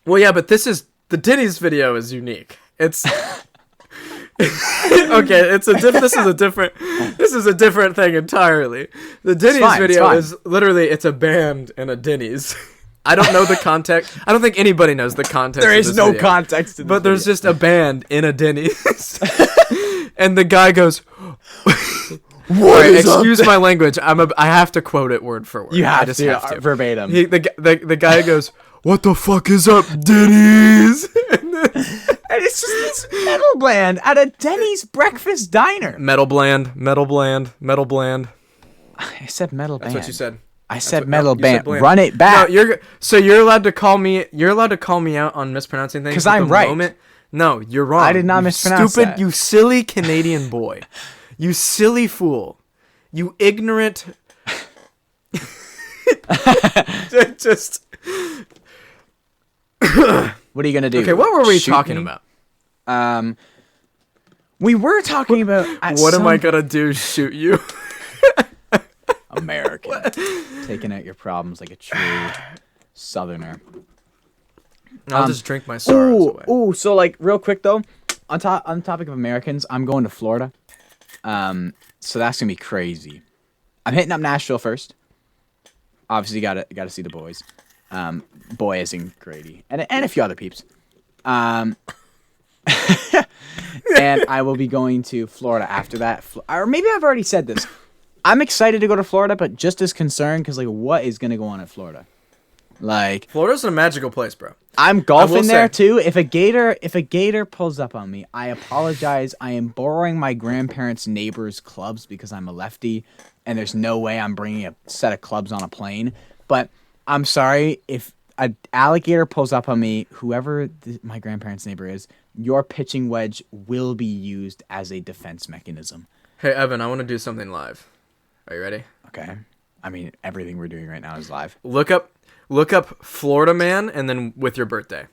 Well, yeah, but the Denny's video is unique. It's... okay, this is a different thing entirely. The Denny's fine, it's video fine. is literally it's a band and a Denny's. I don't know the context. I don't think anybody knows the context. There of is this no video. context to this But there's video. just a band in a Denny's, and the guy goes, "Excuse my language. I have to quote it word for word. You have I just to, have to verbatim. the guy goes, "What the fuck is up, Denny's?" And it's just this metal bland at a Denny's breakfast diner. Metal bland, metal bland, metal bland. I said metal band. That's what you said. I said what- metal no, you band. said bland. Run it back. No, you're allowed to call me. You're allowed to call me out on mispronouncing things. 'Cause but I'm the right. No, you're wrong. I did not you mispronounce stupid, that. You silly Canadian boy. You silly fool. You ignorant. Just. What are you gonna do? Okay, what were we Shoot talking me? about? We were talking about What am I gonna do? Shoot you? American, taking out your problems like a true Southerner. I'll just drink my sorrows away. Ooh, so like real quick though, on the topic of Americans, I'm going to Florida. So that's gonna be crazy. I'm hitting up Nashville first. Obviously, gotta see the boys. Boy as in Grady and a few other peeps. And I will be going to Florida after that. Or maybe I've already said this. I'm excited to go to Florida, but just as concerned because like, what is gonna go on in Florida? Like, Florida's a magical place, bro. I'm golfing there say- too. If a gator pulls up on me, I apologize. I am borrowing my grandparents' neighbors' clubs because I'm a lefty, and there's no way I'm bringing a set of clubs on a plane. But I'm sorry if an alligator pulls up on me. Whoever my grandparents' neighbor is, your pitching wedge will be used as a defense mechanism. Hey Evan, I want to do something live. Are you ready? Okay. I mean, everything we're doing right now is live. Look up Florida man, and then with your birthday.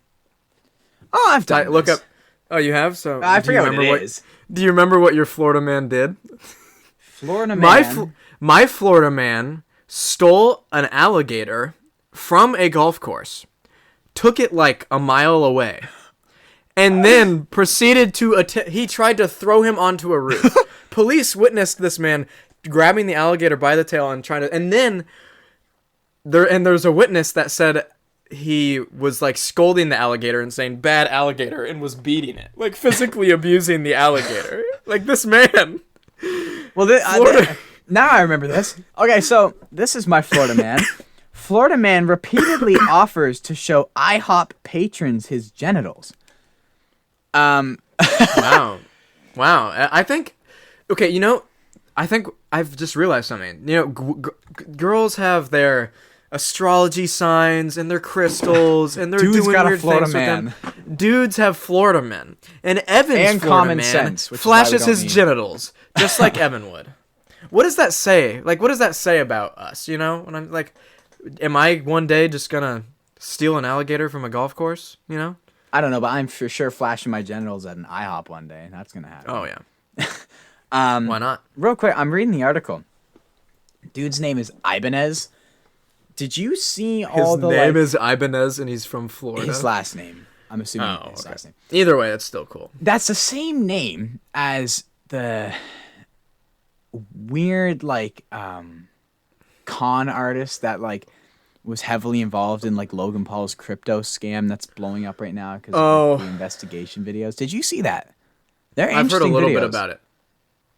Oh, I've done Look this. up. Oh, you have. So I do you forget what remember it is. Do you remember what your Florida man did? Florida man. My Florida man stole an alligator from a golf course, took it like a mile away, and then proceeded to he tried to throw him onto a roof. Police witnessed this man grabbing the alligator by the tail and then there's a witness that said he was like scolding the alligator and saying bad alligator and was beating it, like physically abusing the alligator. Like this man. Well, now I remember this. Okay, so this is my Florida man. Florida man repeatedly offers to show IHOP patrons his genitals. Wow. I think. Okay, I think I've just realized something. Girls have their astrology signs and their crystals, and they're Dude's doing got a weird Florida things man. with them. Dudes have Florida men, and Evan's And Florida common man sense, which is why we flashes don't his need- genitals just like Evan would. What does that say? Like, what does that say about us? When I'm like, am I one day just gonna steal an alligator from a golf course? I don't know, but I'm for sure flashing my genitals at an IHOP one day. That's gonna happen. Oh yeah. Why not? Real quick, I'm reading the article. Dude's name is Ibanez. Did you see all His the name is Ibanez, and he's from Florida. his last name? I'm assuming his okay. last name. Either way, it's still cool. That's the same name as the weird con artist that was heavily involved in Logan Paul's crypto scam that's blowing up right now because of the investigation videos. Did you see that? They're I've heard a interesting little bit videos. about it.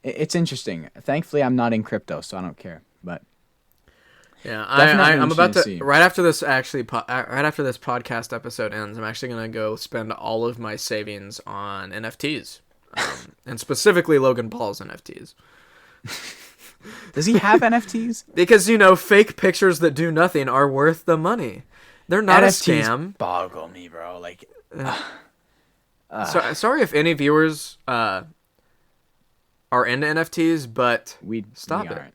It's interesting. Thankfully, I'm not in crypto, so I don't care. But Yeah, Definitely I'm about interesting to to see. right after this right after this podcast episode ends. I'm actually gonna go spend all of my savings on NFTs, and specifically Logan Paul's NFTs. does he have NFTs? Because fake pictures that do nothing are worth the money. They're not NFTs a scam. boggle me, bro. Sorry if any viewers are into NFTs, but We Stop we it. aren't.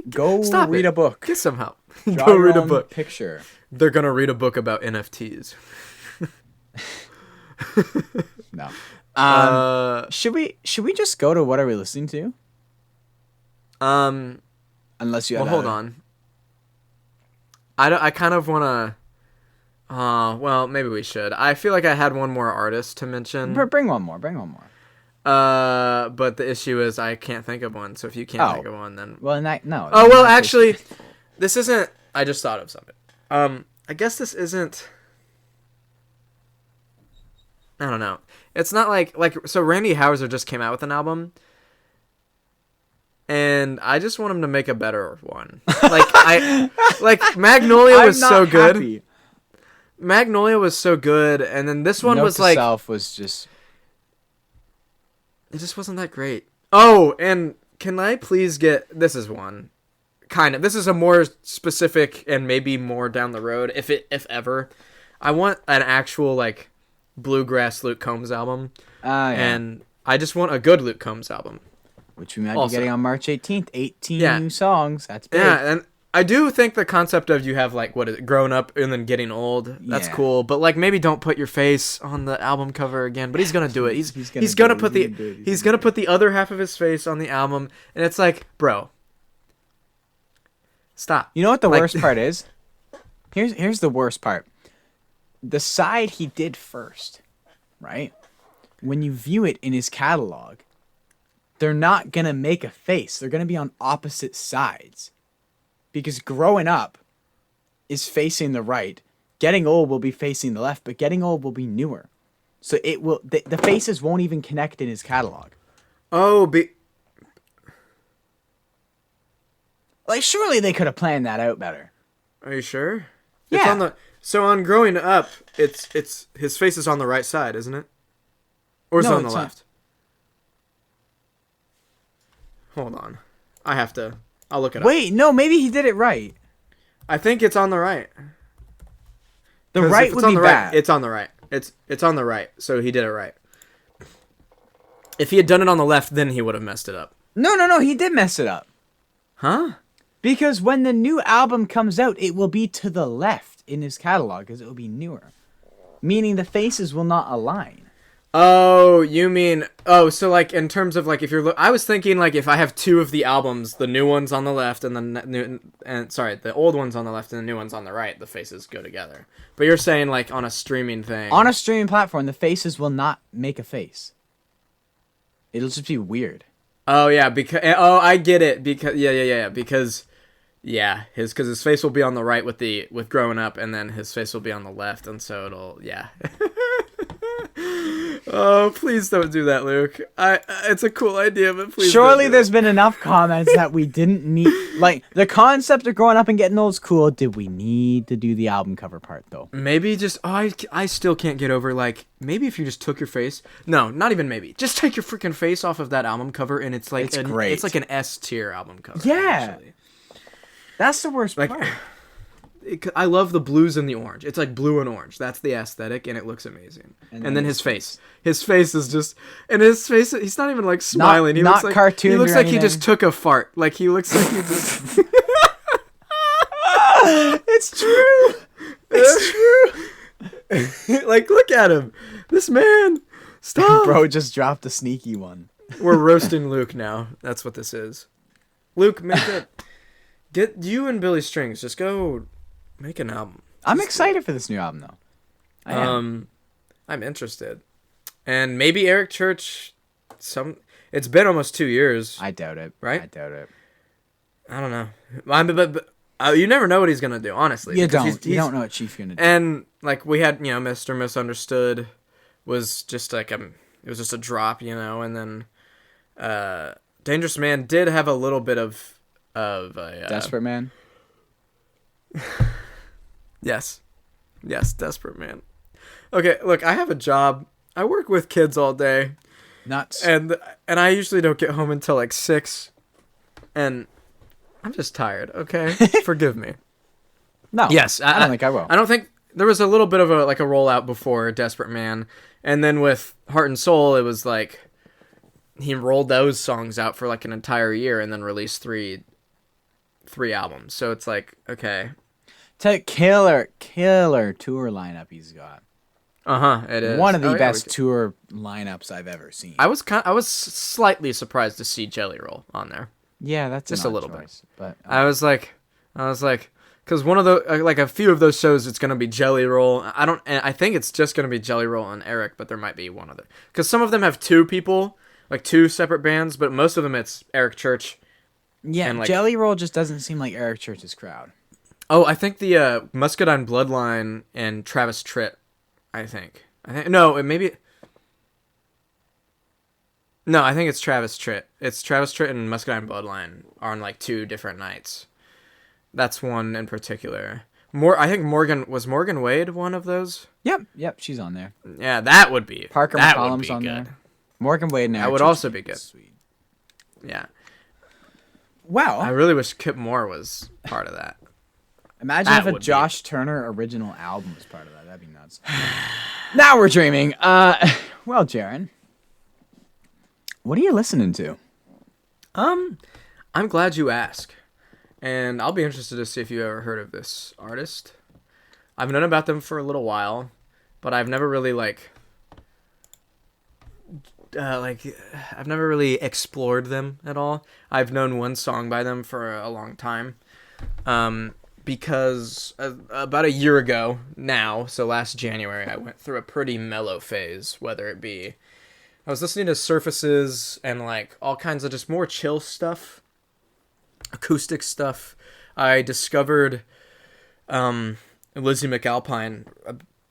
Go Stop read it. a book. get some help. Draw Go your read a own book. picture. They're gonna read a book about NFTs. No. Should we just go to what are we listening to? Unless you have Hold on. I kind of want to. Well, maybe we should. I feel like I had one more artist to mention. Bring one more. But the issue is I can't think of one. So if you can't think of one, then. Well, no. Oh well, actually, this isn't. I just thought of something. I guess this isn't. I don't know. It's not so Randy Houser just came out with an album. And I just want him to make a better one. Magnolia was so good. Happy. Magnolia was so good, and then this one Note was to like Self was just it just wasn't that great. Oh, and can I please get this is one kind of this is a more specific and maybe more down the road if ever. I want an actual like bluegrass Luke Combs album, yeah. and I just want a good Luke Combs album. Which we might Also. be getting on March 18th. 18 Yeah. new songs. That's big. Yeah, and I do think the concept of you have like what is it, growing up and then getting old. That's Yeah. cool, but like maybe don't put your face on the album cover again. But he's gonna do it. He's He's gonna gonna put do it. the He's gonna put the other half of his face on the album, and it's like, bro, stop. You know what the Like- worst part is? Here's the worst part. The side he did first, right? When you view it in his catalog, they're not gonna make a face. They're gonna be on opposite sides. Because growing up is facing the right. Getting old will be facing the left, but getting old will be newer. So it will the faces won't even connect in his catalog. Oh, Like surely they could have planned that out better. are you sure? Yeah. It's on the so on growing up, it's his face is on the right side, isn't it? Or is it No, on the it's not. left? Hold on, I'll look it up. Wait, no, maybe he did it right. I think it's on the right. The 'Cause right if it's would on be the bad. right, it's on the right. It's on the right, so he did it right. If he had done it on the left, then he would have messed it up. No, he did mess it up. Huh? Because when the new album comes out, it will be to the left in his catalog because it will be newer. Meaning the faces will not align. Oh, you mean so like in terms of like if you're I was thinking like if I have two of the albums, the new ones on the left and the old ones on the left and the new ones on the right, the faces go together. But you're saying like on a streaming thing. On a streaming platform, the faces will not make a face. It'll just be weird. Oh yeah, because I get it because because his face will be on the right with growing up, and then his face will be on the left, and so it'll Oh, please don't do that, Luke. It's a cool idea, but please. Surely don't do there's been enough comments that we didn't need. Like, the concept of growing up and getting old is cool. Did we need to do the album cover part, though? Maybe just I still can't get over like maybe if you just took your face. No, not even maybe. Just take your freaking face off of that album cover, and it's like great. It's like an S tier album cover. Yeah. actually. That's the worst Like, part. I love the blues and the orange. It's like blue and orange. That's the aesthetic, and it looks amazing. And then his face. His face is just, and his face. He's not even like smiling. He not looks like cartooned He looks or like he anything. just took a fart. Like he looks like he just. It's true. It's true. Like look at him, this man. Stop. Bro just dropped a sneaky one. We're roasting Luke now. That's what this is. Luke, get you and Billy Strings. Just go make an album. I'm excited for this new album, though. I am. I'm interested, and maybe Eric Church. It's been almost 2 years. I doubt it. Right? I doubt it. I don't know. But you never know what he's gonna do. Honestly, You because don't. You don't know what Chief's gonna do. And like we had, Mr. Misunderstood was just like it was just a drop, and then Dangerous Man did have a little bit of a Desperate Man. Yes, Desperate Man. Okay, look, I have a job. I work with kids all day, Nuts. and I usually don't get home until like 6, and I'm just tired. Okay, forgive me. No. Yes, I don't think I will. I don't think there was a little bit of a rollout before Desperate Man, and then with Heart and Soul, it was like he rolled those songs out for like an entire year and then released three albums. So it's like, okay, Killer tour lineup he's got. it is One of the Oh, yeah, best tour lineups I've ever seen. I was slightly surprised to see Jelly Roll on there. Yeah, that's Just an a odd little choice, bit. But I was like, because one of the like a few of those shows, it's gonna be Jelly Roll. I think it's just gonna be Jelly Roll and Eric, but there might be one other. Because some of them have two people, like two separate bands, but most of them it's Eric Church. yeah, and, like- Jelly Roll just doesn't seem like Eric Church's crowd. Oh, I think the Muscadine Bloodline and Travis Tritt. I think no, it maybe. No, I think it's Travis Tritt. It's Travis Tritt and Muscadine Bloodline are on like 2 different nights. That's one in particular. I think Morgan Wade one of those. Yep, she's on there. Yeah, that would be Parker that McCollum's would be on good. there. Morgan Wade and That would also be good. Sweet. Yeah. Wow. I really wish Kip Moore was part of that. Imagine That if a would be- Josh Turner original album was part of that. That'd be nuts. Now we're dreaming. Well, Jaron, what are you listening to? I'm glad you asked. And I'll be interested to see if you ever heard of this artist. I've known about them for a little while, but I've never really I've never really explored them at all. I've known one song by them for a long time. Because about a year ago now, so last January, I went through a pretty mellow phase, whether it be I was listening to Surfaces and like all kinds of just more chill stuff, acoustic stuff. I discovered Lizzie McAlpine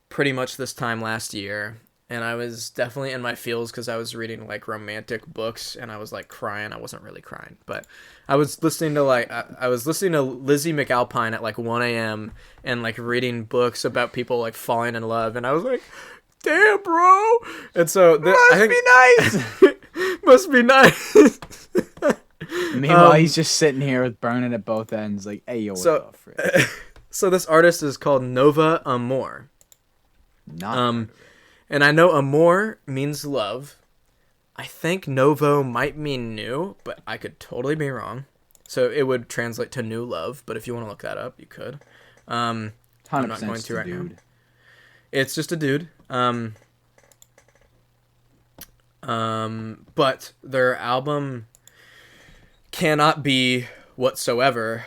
pretty much this time last year, and I was definitely in my feels because I was reading like romantic books and I was like crying. I wasn't really crying, but I was listening to Lizzie McAlpine at like 1 a.m. and like reading books about people like falling in love, and I was like, damn, bro. And so must be nice. Meanwhile, he's just sitting here with burning at both ends, like, hey, yo, what the frick? So this artist is called Nova Amor. And I know amor means love. I think novo might mean new, but I could totally be wrong. So it would translate to new love, but if you want to look that up, you could. I'm not going to right now. It's just a dude. But their album Cannot Be Whatsoever,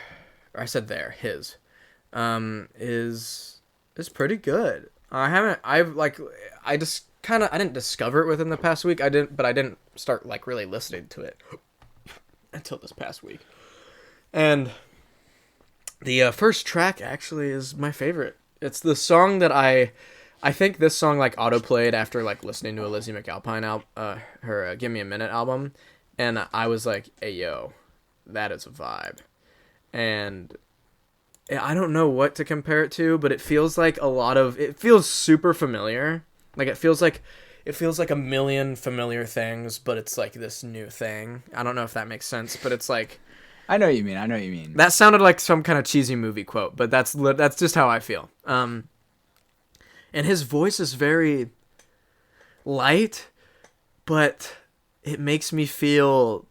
or I said his, is pretty good. I didn't discover it within the past week. I didn't start like really listening to it until this past week. And the first track actually is my favorite. It's the song that I think this song like autoplayed after like listening to a Lizzie McAlpine her Give Me a Minute album, and I was like, hey yo, that is a vibe. And I don't know what to compare it to, but it feels like it feels super familiar. Like it feels like a million familiar things, but it's like this new thing. I don't know if that makes sense, but it's like, I know what you mean. That sounded like some kind of cheesy movie quote, but that's just how I feel. And his voice is very light, but it makes me feel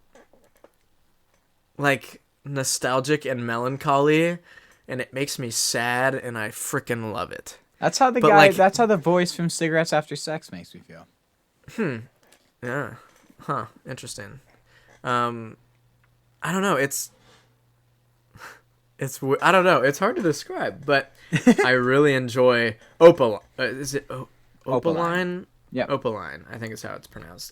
like nostalgic and melancholy, and it makes me sad, and I freaking love it. That's how that's how the voice from Cigarettes After Sex makes me feel. Yeah. Huh. Interesting. I don't know. I don't know. It's hard to describe, but I really enjoy Opaline. Is it Opaline? Yeah. Opaline, I think is how it's pronounced.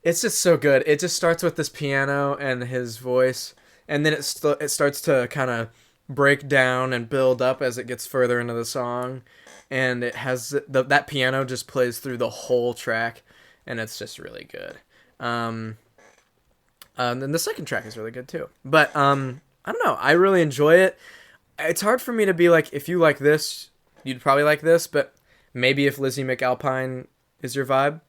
It's just so good. It just starts with this piano and his voice, and then it starts to kind of break down and build up as it gets further into the song, and it has that piano just plays through the whole track, and it's just really good. And the second track is really good too. But I don't know. I really enjoy it. It's hard for me to be like, if you like this, you'd probably like this, but maybe if Lizzie McAlpine is your vibe,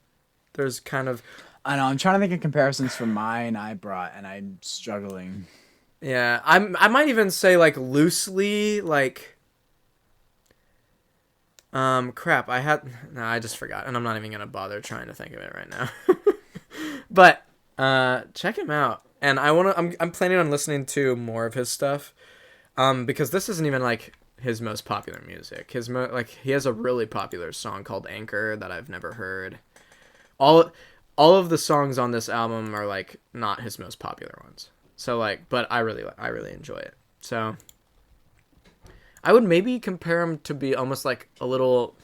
there's kind of... I know. I'm trying to think of comparisons for mine I brought, and I'm struggling. Yeah, I might even say like loosely like... crap, I just forgot, and I'm not even gonna bother trying to think of it right now. But check him out, and I'm planning on listening to more of his stuff, because this isn't even like his most popular music. He has a really popular song called Anchor that I've never heard. All of the songs on this album are like not his most popular ones. So like, but I really enjoy it. So I would maybe compare him to be almost like a little,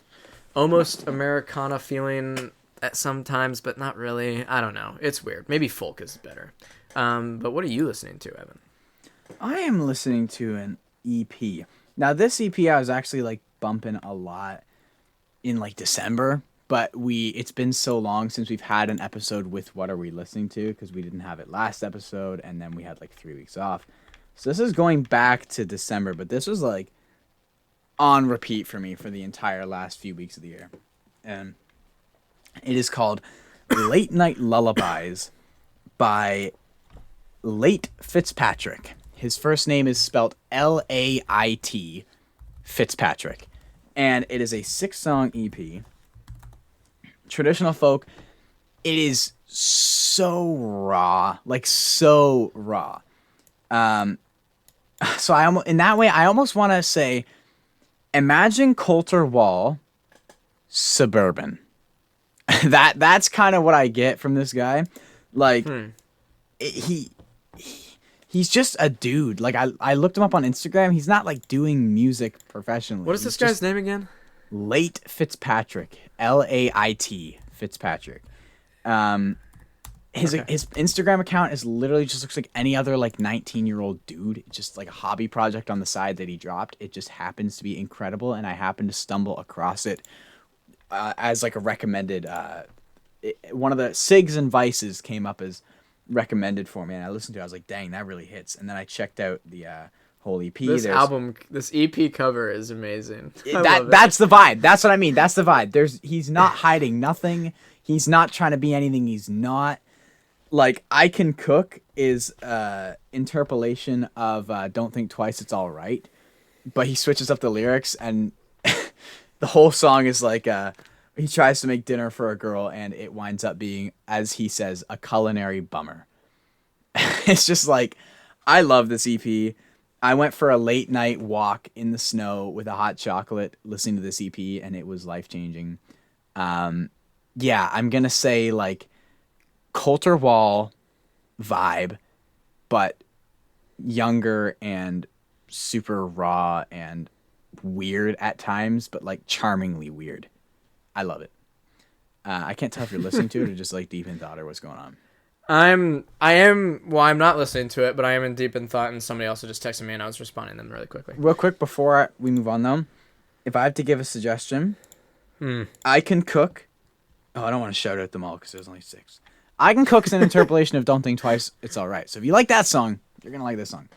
almost Americana feeling at sometimes, but not really. I don't know. It's weird. Maybe folk is better. But what are you listening to, Evan? I am listening to an EP. Now this EP I was actually like bumping a lot in like December, but it's been so long since we've had an episode with What Are We Listening To, because we didn't have it last episode, and then we had like 3 weeks off. So this is going back to December, but this was like on repeat for me for the entire last few weeks of the year. And it is called Late Night Lullabies by Late Fitzpatrick. His first name is spelled Lait Fitzpatrick. And it is a 6-song EP. Traditional folk. It is so raw. Like, so raw. So in that way, I almost want to say, imagine Coulter Wall suburban. That's kind of what I get from this guy. Like, he's just a dude. Like, I looked him up on Instagram. He's not like doing music professionally. What is this guy's name again? Late Fitzpatrick. Lait Fitzpatrick. His Instagram account is literally just looks like any other like 19-year-old dude. It's just like a hobby project on the side that he dropped. It just happens to be incredible, and I happened to stumble across it as like a recommended. One of the Sigs and Vices came up as recommended for me, and I listened to it. I was like, dang, that really hits. And then I checked out the whole EP. This EP cover is amazing. That's the vibe. That's what I mean. That's the vibe. He's not hiding nothing. He's not trying to be anything he's not. Like, I Can Cook is interpolation of Don't Think Twice, It's All Right. But he switches up the lyrics, and the whole song is like he tries to make dinner for a girl, and it winds up being, as he says, a culinary bummer. It's just like, I love this EP. I went for a late night walk in the snow with a hot chocolate listening to this EP, and it was life-changing. Yeah, I'm going to say, like, Coulter Wall vibe, but younger and super raw and weird at times, but, like, charmingly weird. I love it. I can't tell if you're listening to it or just, like, deep in thought or what's going on. I'm not listening to it, but I am in deep in thought, and somebody else just texted me, and I was responding to them really quickly. Real quick before we move on, though, if I have to give a suggestion, I Can Cook. Oh, I don't want to shout out them all because there's only 6. I Can Cook is an interpolation of Don't Think Twice, It's All Right. So if you like that song, you're going to like this song.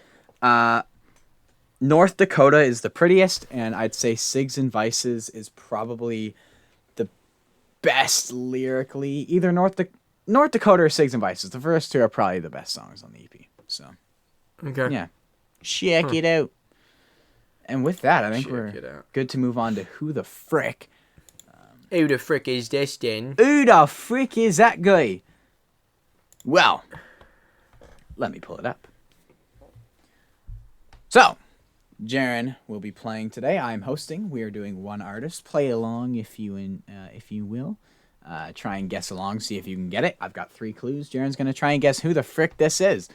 North Dakota is the prettiest, and I'd say Sigs and Vices is probably the best lyrically. Either North Dakota or Sigs and Vices. The first two are probably the best songs on the EP. So, okay. Yeah. Check it out. And with that, I think we're good to move on to Who the Frick. Who the frick is this then? Who the frick is that guy? Well, let me pull it up. So, Jaron will be playing today. I'm hosting. We are doing one artist. Play along if you will. Try and guess along. See if you can get it. I've got 3 clues. Jaron's going to try and guess who the frick this is.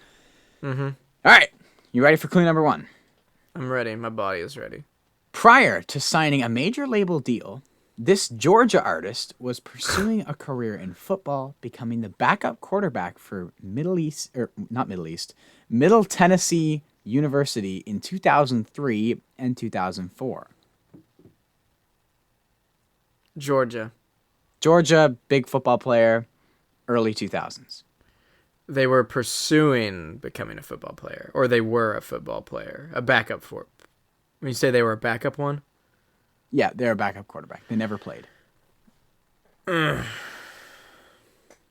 Mm-hmm. All right. You ready for clue number 1? I'm ready. My body is ready. Prior to signing a major label deal, this Georgia artist was pursuing a career in football, becoming the backup quarterback for Middle Tennessee University in 2003 and 2004. Georgia, big football player, early 2000s. They were pursuing becoming a football player, or they were a football player, a backup for. When you say they were a backup one? Yeah, they're a backup quarterback. They never played.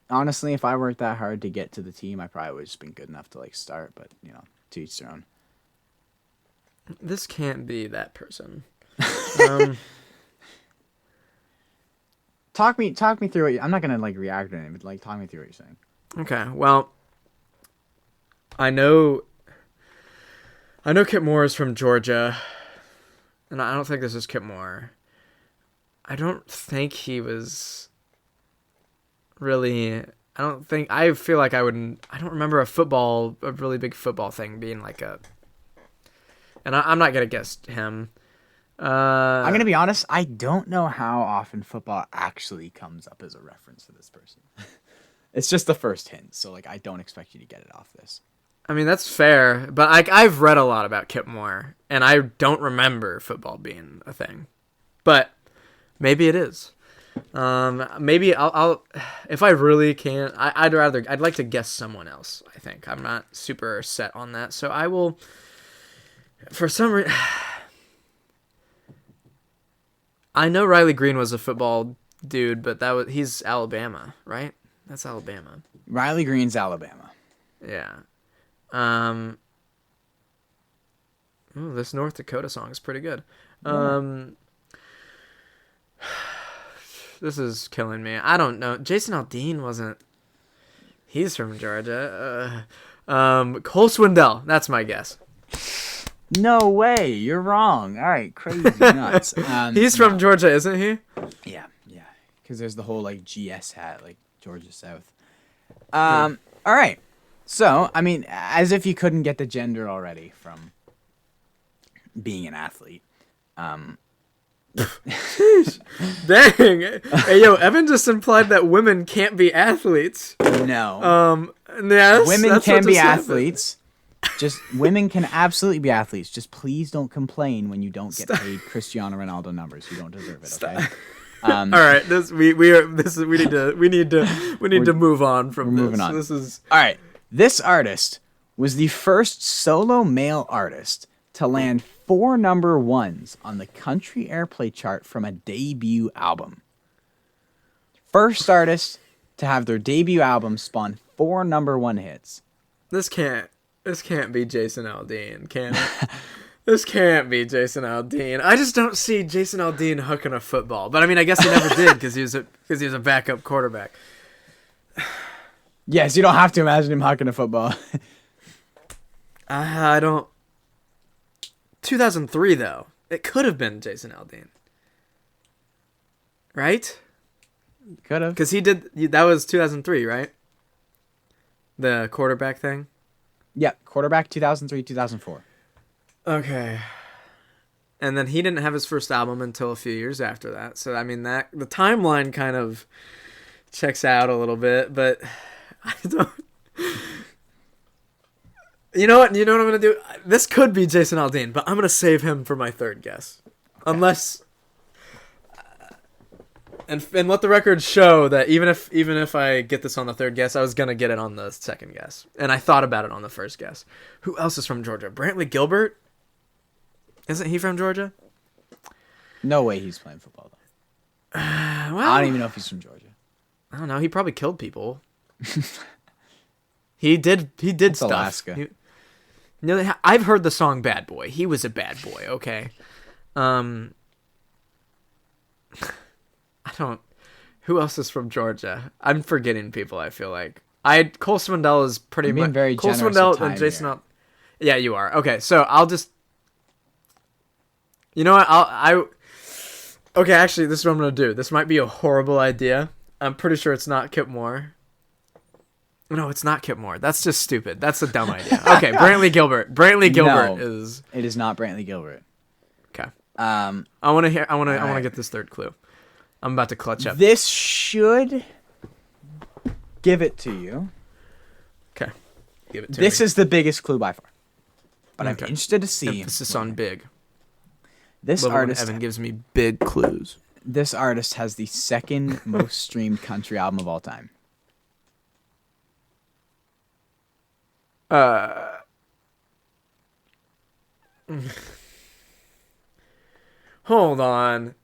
Honestly, if I worked that hard to get to the team, I probably would have just been good enough to like start, but to each their own. This can't be that person. Talk me through it. I'm not gonna like react to anything, but like talk me through what you're saying. Okay, well, I know Kip Moore is from Georgia, and I don't think this is Kip Moore. I don't think he was really. I feel like I don't remember a really big football thing being like a. And I'm not gonna guess him. I'm gonna be honest. I don't know how often football actually comes up as a reference to this person. It's just the first hint, so like I don't expect you to get it off this. I mean that's fair, but I've read a lot about Kip Moore, and I don't remember football being a thing. But maybe it is. Maybe I'll if I really can't. I'd like to guess someone else. I think I'm not super set on that, so I will. For some reason, I know Riley Green was a football dude, but he's Alabama, right? That's Alabama. Riley Green's Alabama. Yeah. Ooh, this North Dakota song is pretty good. This is killing me. I don't know. Jason Aldean wasn't. He's from Georgia. Cole Swindell. That's my guess. No way. You're wrong. All right. Crazy nuts. He's from Georgia, isn't he? Yeah. Because there's the whole like GS hat, like Georgia South. All right. So, I mean, as if you couldn't get the gender already from being an athlete. Dang. Hey, yo, Evan just implied that women can't be athletes. No. Yes, women can be athletes. Just women can absolutely be athletes. Just please don't complain when you don't get paid Cristiano Ronaldo numbers. You don't deserve it. Okay. All right. We need to move on from this. Moving on. This is all right. This artist was the first solo male artist to land 4 number ones on the country airplay chart from a debut album. First artist to have their debut album spawn 4 number 1 hits. This can't be Jason Aldean, can it? This can't be Jason Aldean. I just don't see Jason Aldean hooking a football. But I mean, I guess he never did because he was a backup quarterback. Yes, you don't have to imagine him hooking a football. I don't. 2003 though, it could have been Jason Aldean, right? Could have, because he did. That was 2003, right? The quarterback thing. Yeah, quarterback 2003, 2004. Okay. And then he didn't have his first album until a few years after that. So I mean that the timeline kind of checks out a little bit, but I don't. You know what? You know what I'm gonna do? This could be Jason Aldean, but I'm gonna save him for my third guess, unless. And let the record show that even if I get this on the third guess, I was gonna get it on the second guess, and I thought about it on the first guess. Who else is from Georgia? Brantley Gilbert? Isn't he from Georgia? No way he's playing football though. Well, I don't even know if he's from Georgia. I don't know. He probably killed people. He did It's stuff. Alaska. I've heard the song "Bad Boy." He was a bad boy. Okay. I don't. Who else is from Georgia? I'm forgetting people. I feel like Cole Swindell is pretty much very Cole generous Swindell with time and Jason. here. Yeah, you are. Okay, so I'll just. You know what? Okay, actually, this is what I'm gonna do. This might be a horrible idea. I'm pretty sure it's not Kip Moore. No, it's not Kip Moore. That's just stupid. That's a dumb idea. Okay, Brantley Gilbert. Brantley Gilbert is. It is not Brantley Gilbert. Okay. I want to get this third clue. I'm about to clutch up. This should give it to you. Okay. Give it to This me. is the biggest clue by far. But Okay. I'm interested to see. Emphasis on big. This Love it when artist. Evan gives me big clues. This artist has the second most streamed country album of all time. Hold on.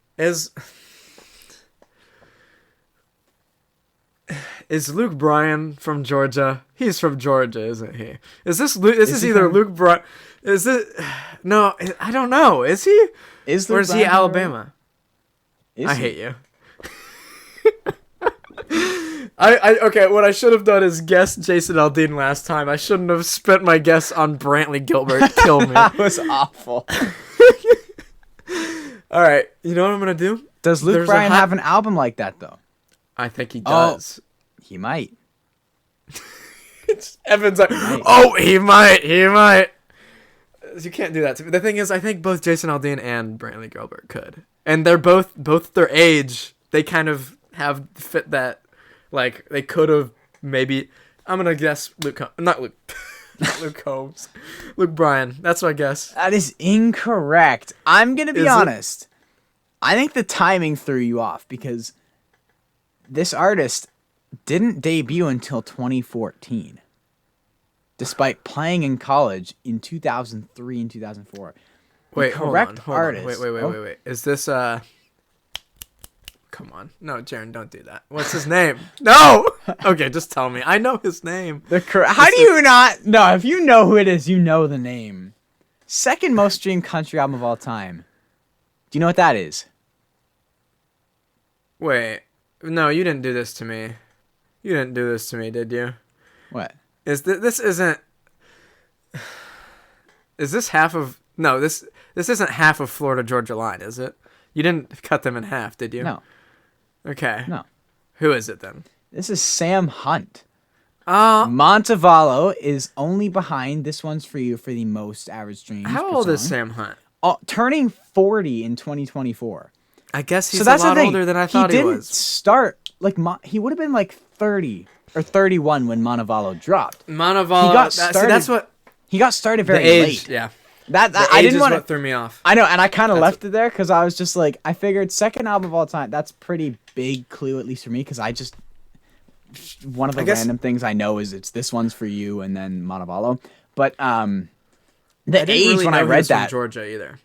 Is Luke Bryan from Georgia? He's from Georgia, isn't he? Is this Luke? This is either Luke Bryan. Is it? No, I don't know. Is he? Or is he Alabama? I hate you. Okay, what I should have done is guess Jason Aldean last time. I shouldn't have spent my guess on Brantley Gilbert. Kill me. That was awful. All right, you know what I'm gonna do? Does Luke Bryan have an album like that though? I think he does. He might. Evan's like, oh, he might. You can't do that to me. The thing is, I think both Jason Aldean and Brantley Gilbert could, and they're both their age. They kind of have fit that. Like they could have maybe. I'm gonna guess Luke Combs, Luke Bryan. That's my guess. That is incorrect. I'm gonna be honest. I think the timing threw you off because this artist didn't debut until 2014, despite playing in college in 2003 and 2004. Wait, Correct hold on. artist. Wait. Is this come on. No, Jaron, don't do that. What's his name? No! Okay, just tell me. I know his name. How do you not? No, if you know who it is, you know the name. Second most streamed country album of all time. Do you know what that is? Wait. No, you didn't do this to me. You didn't do this to me, did you? What? This isn't... Is this half of... No, this isn't half of Florida-Georgia line, is it? You didn't cut them in half, did you? No. Okay. No. Who is it then? This is Sam Hunt. Uh, Montevallo is only behind This One's For You for the most average streams. how per old is song. Sam Hunt? Turning 40 in 2024. I guess he's So that's a lot the thing. older than I thought he he didn't was. start like he would have been like 30 or 31 when Montevallo dropped. Montevallo. He got See, started- that's what He got started the very age. late. Yeah. That The I age didn't is want what threw me off. I know, and I kind of That's left it there because I was just like, I figured second album of all time. That's pretty big clue, at least for me, because one of the random things I know is it's This One's For You and then Montevallo. But the I didn't age really when know I he read was from that, Georgia either.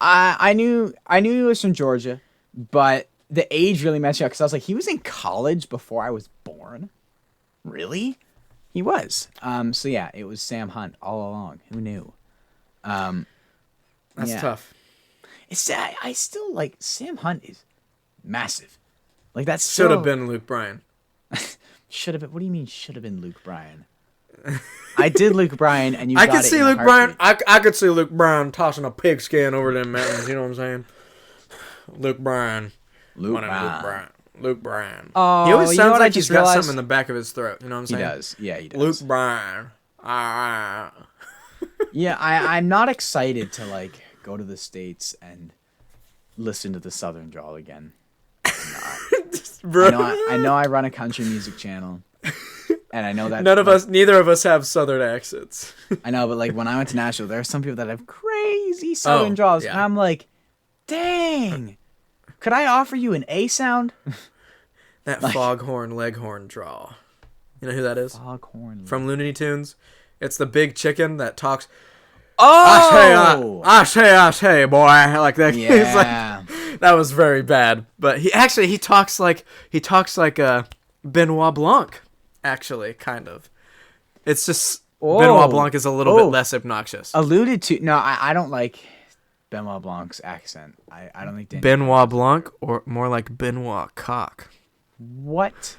I knew he was from Georgia, but the age really messed me up because I was like, he was in college before I was born. Really? He was. So yeah, it was Sam Hunt all along. Who knew? That's yeah. tough. It's I still like Sam Hunt is massive. Like that Should have been Luke Bryan. Should have been. What do you mean should have been Luke Bryan? I did Luke Bryan, and you. I got could it see in a Luke Bryan. heartbeat. I could see Luke Bryan tossing a pigskin over them mountains. You know what I'm saying? Luke Bryan. Luke My name's Bryan. Luke Bryan. Luke Bryan. Oh, he always you know sounds what I like he's just got realized? something in the back of his throat. You know what I'm He saying? does. Yeah, he does. Luke Bryan. Yeah, I'm not excited to like go to the States and listen to the Southern drawl again. Bro. I know I run a country music channel, and I know that Neither of us have Southern accents. I know, but like when I went to Nashville, there are some people that have crazy Southern draws, yeah. and I'm like, dang, could I offer you an A sound? That foghorn leghorn draw. You know who that is? Foghorn. From Looney Tunes. It's the big chicken that talks. Oh, I say, boy, like that. yeah. He's like, that was very bad. But he talks like Benoit Blanc. Actually, kind of. It's just Benoit Blanc is a little bit less obnoxious. Alluded to. No, I don't like Benoit Blanc's accent. I don't think. Benoit Blanc, or more like Benoit Cock. What?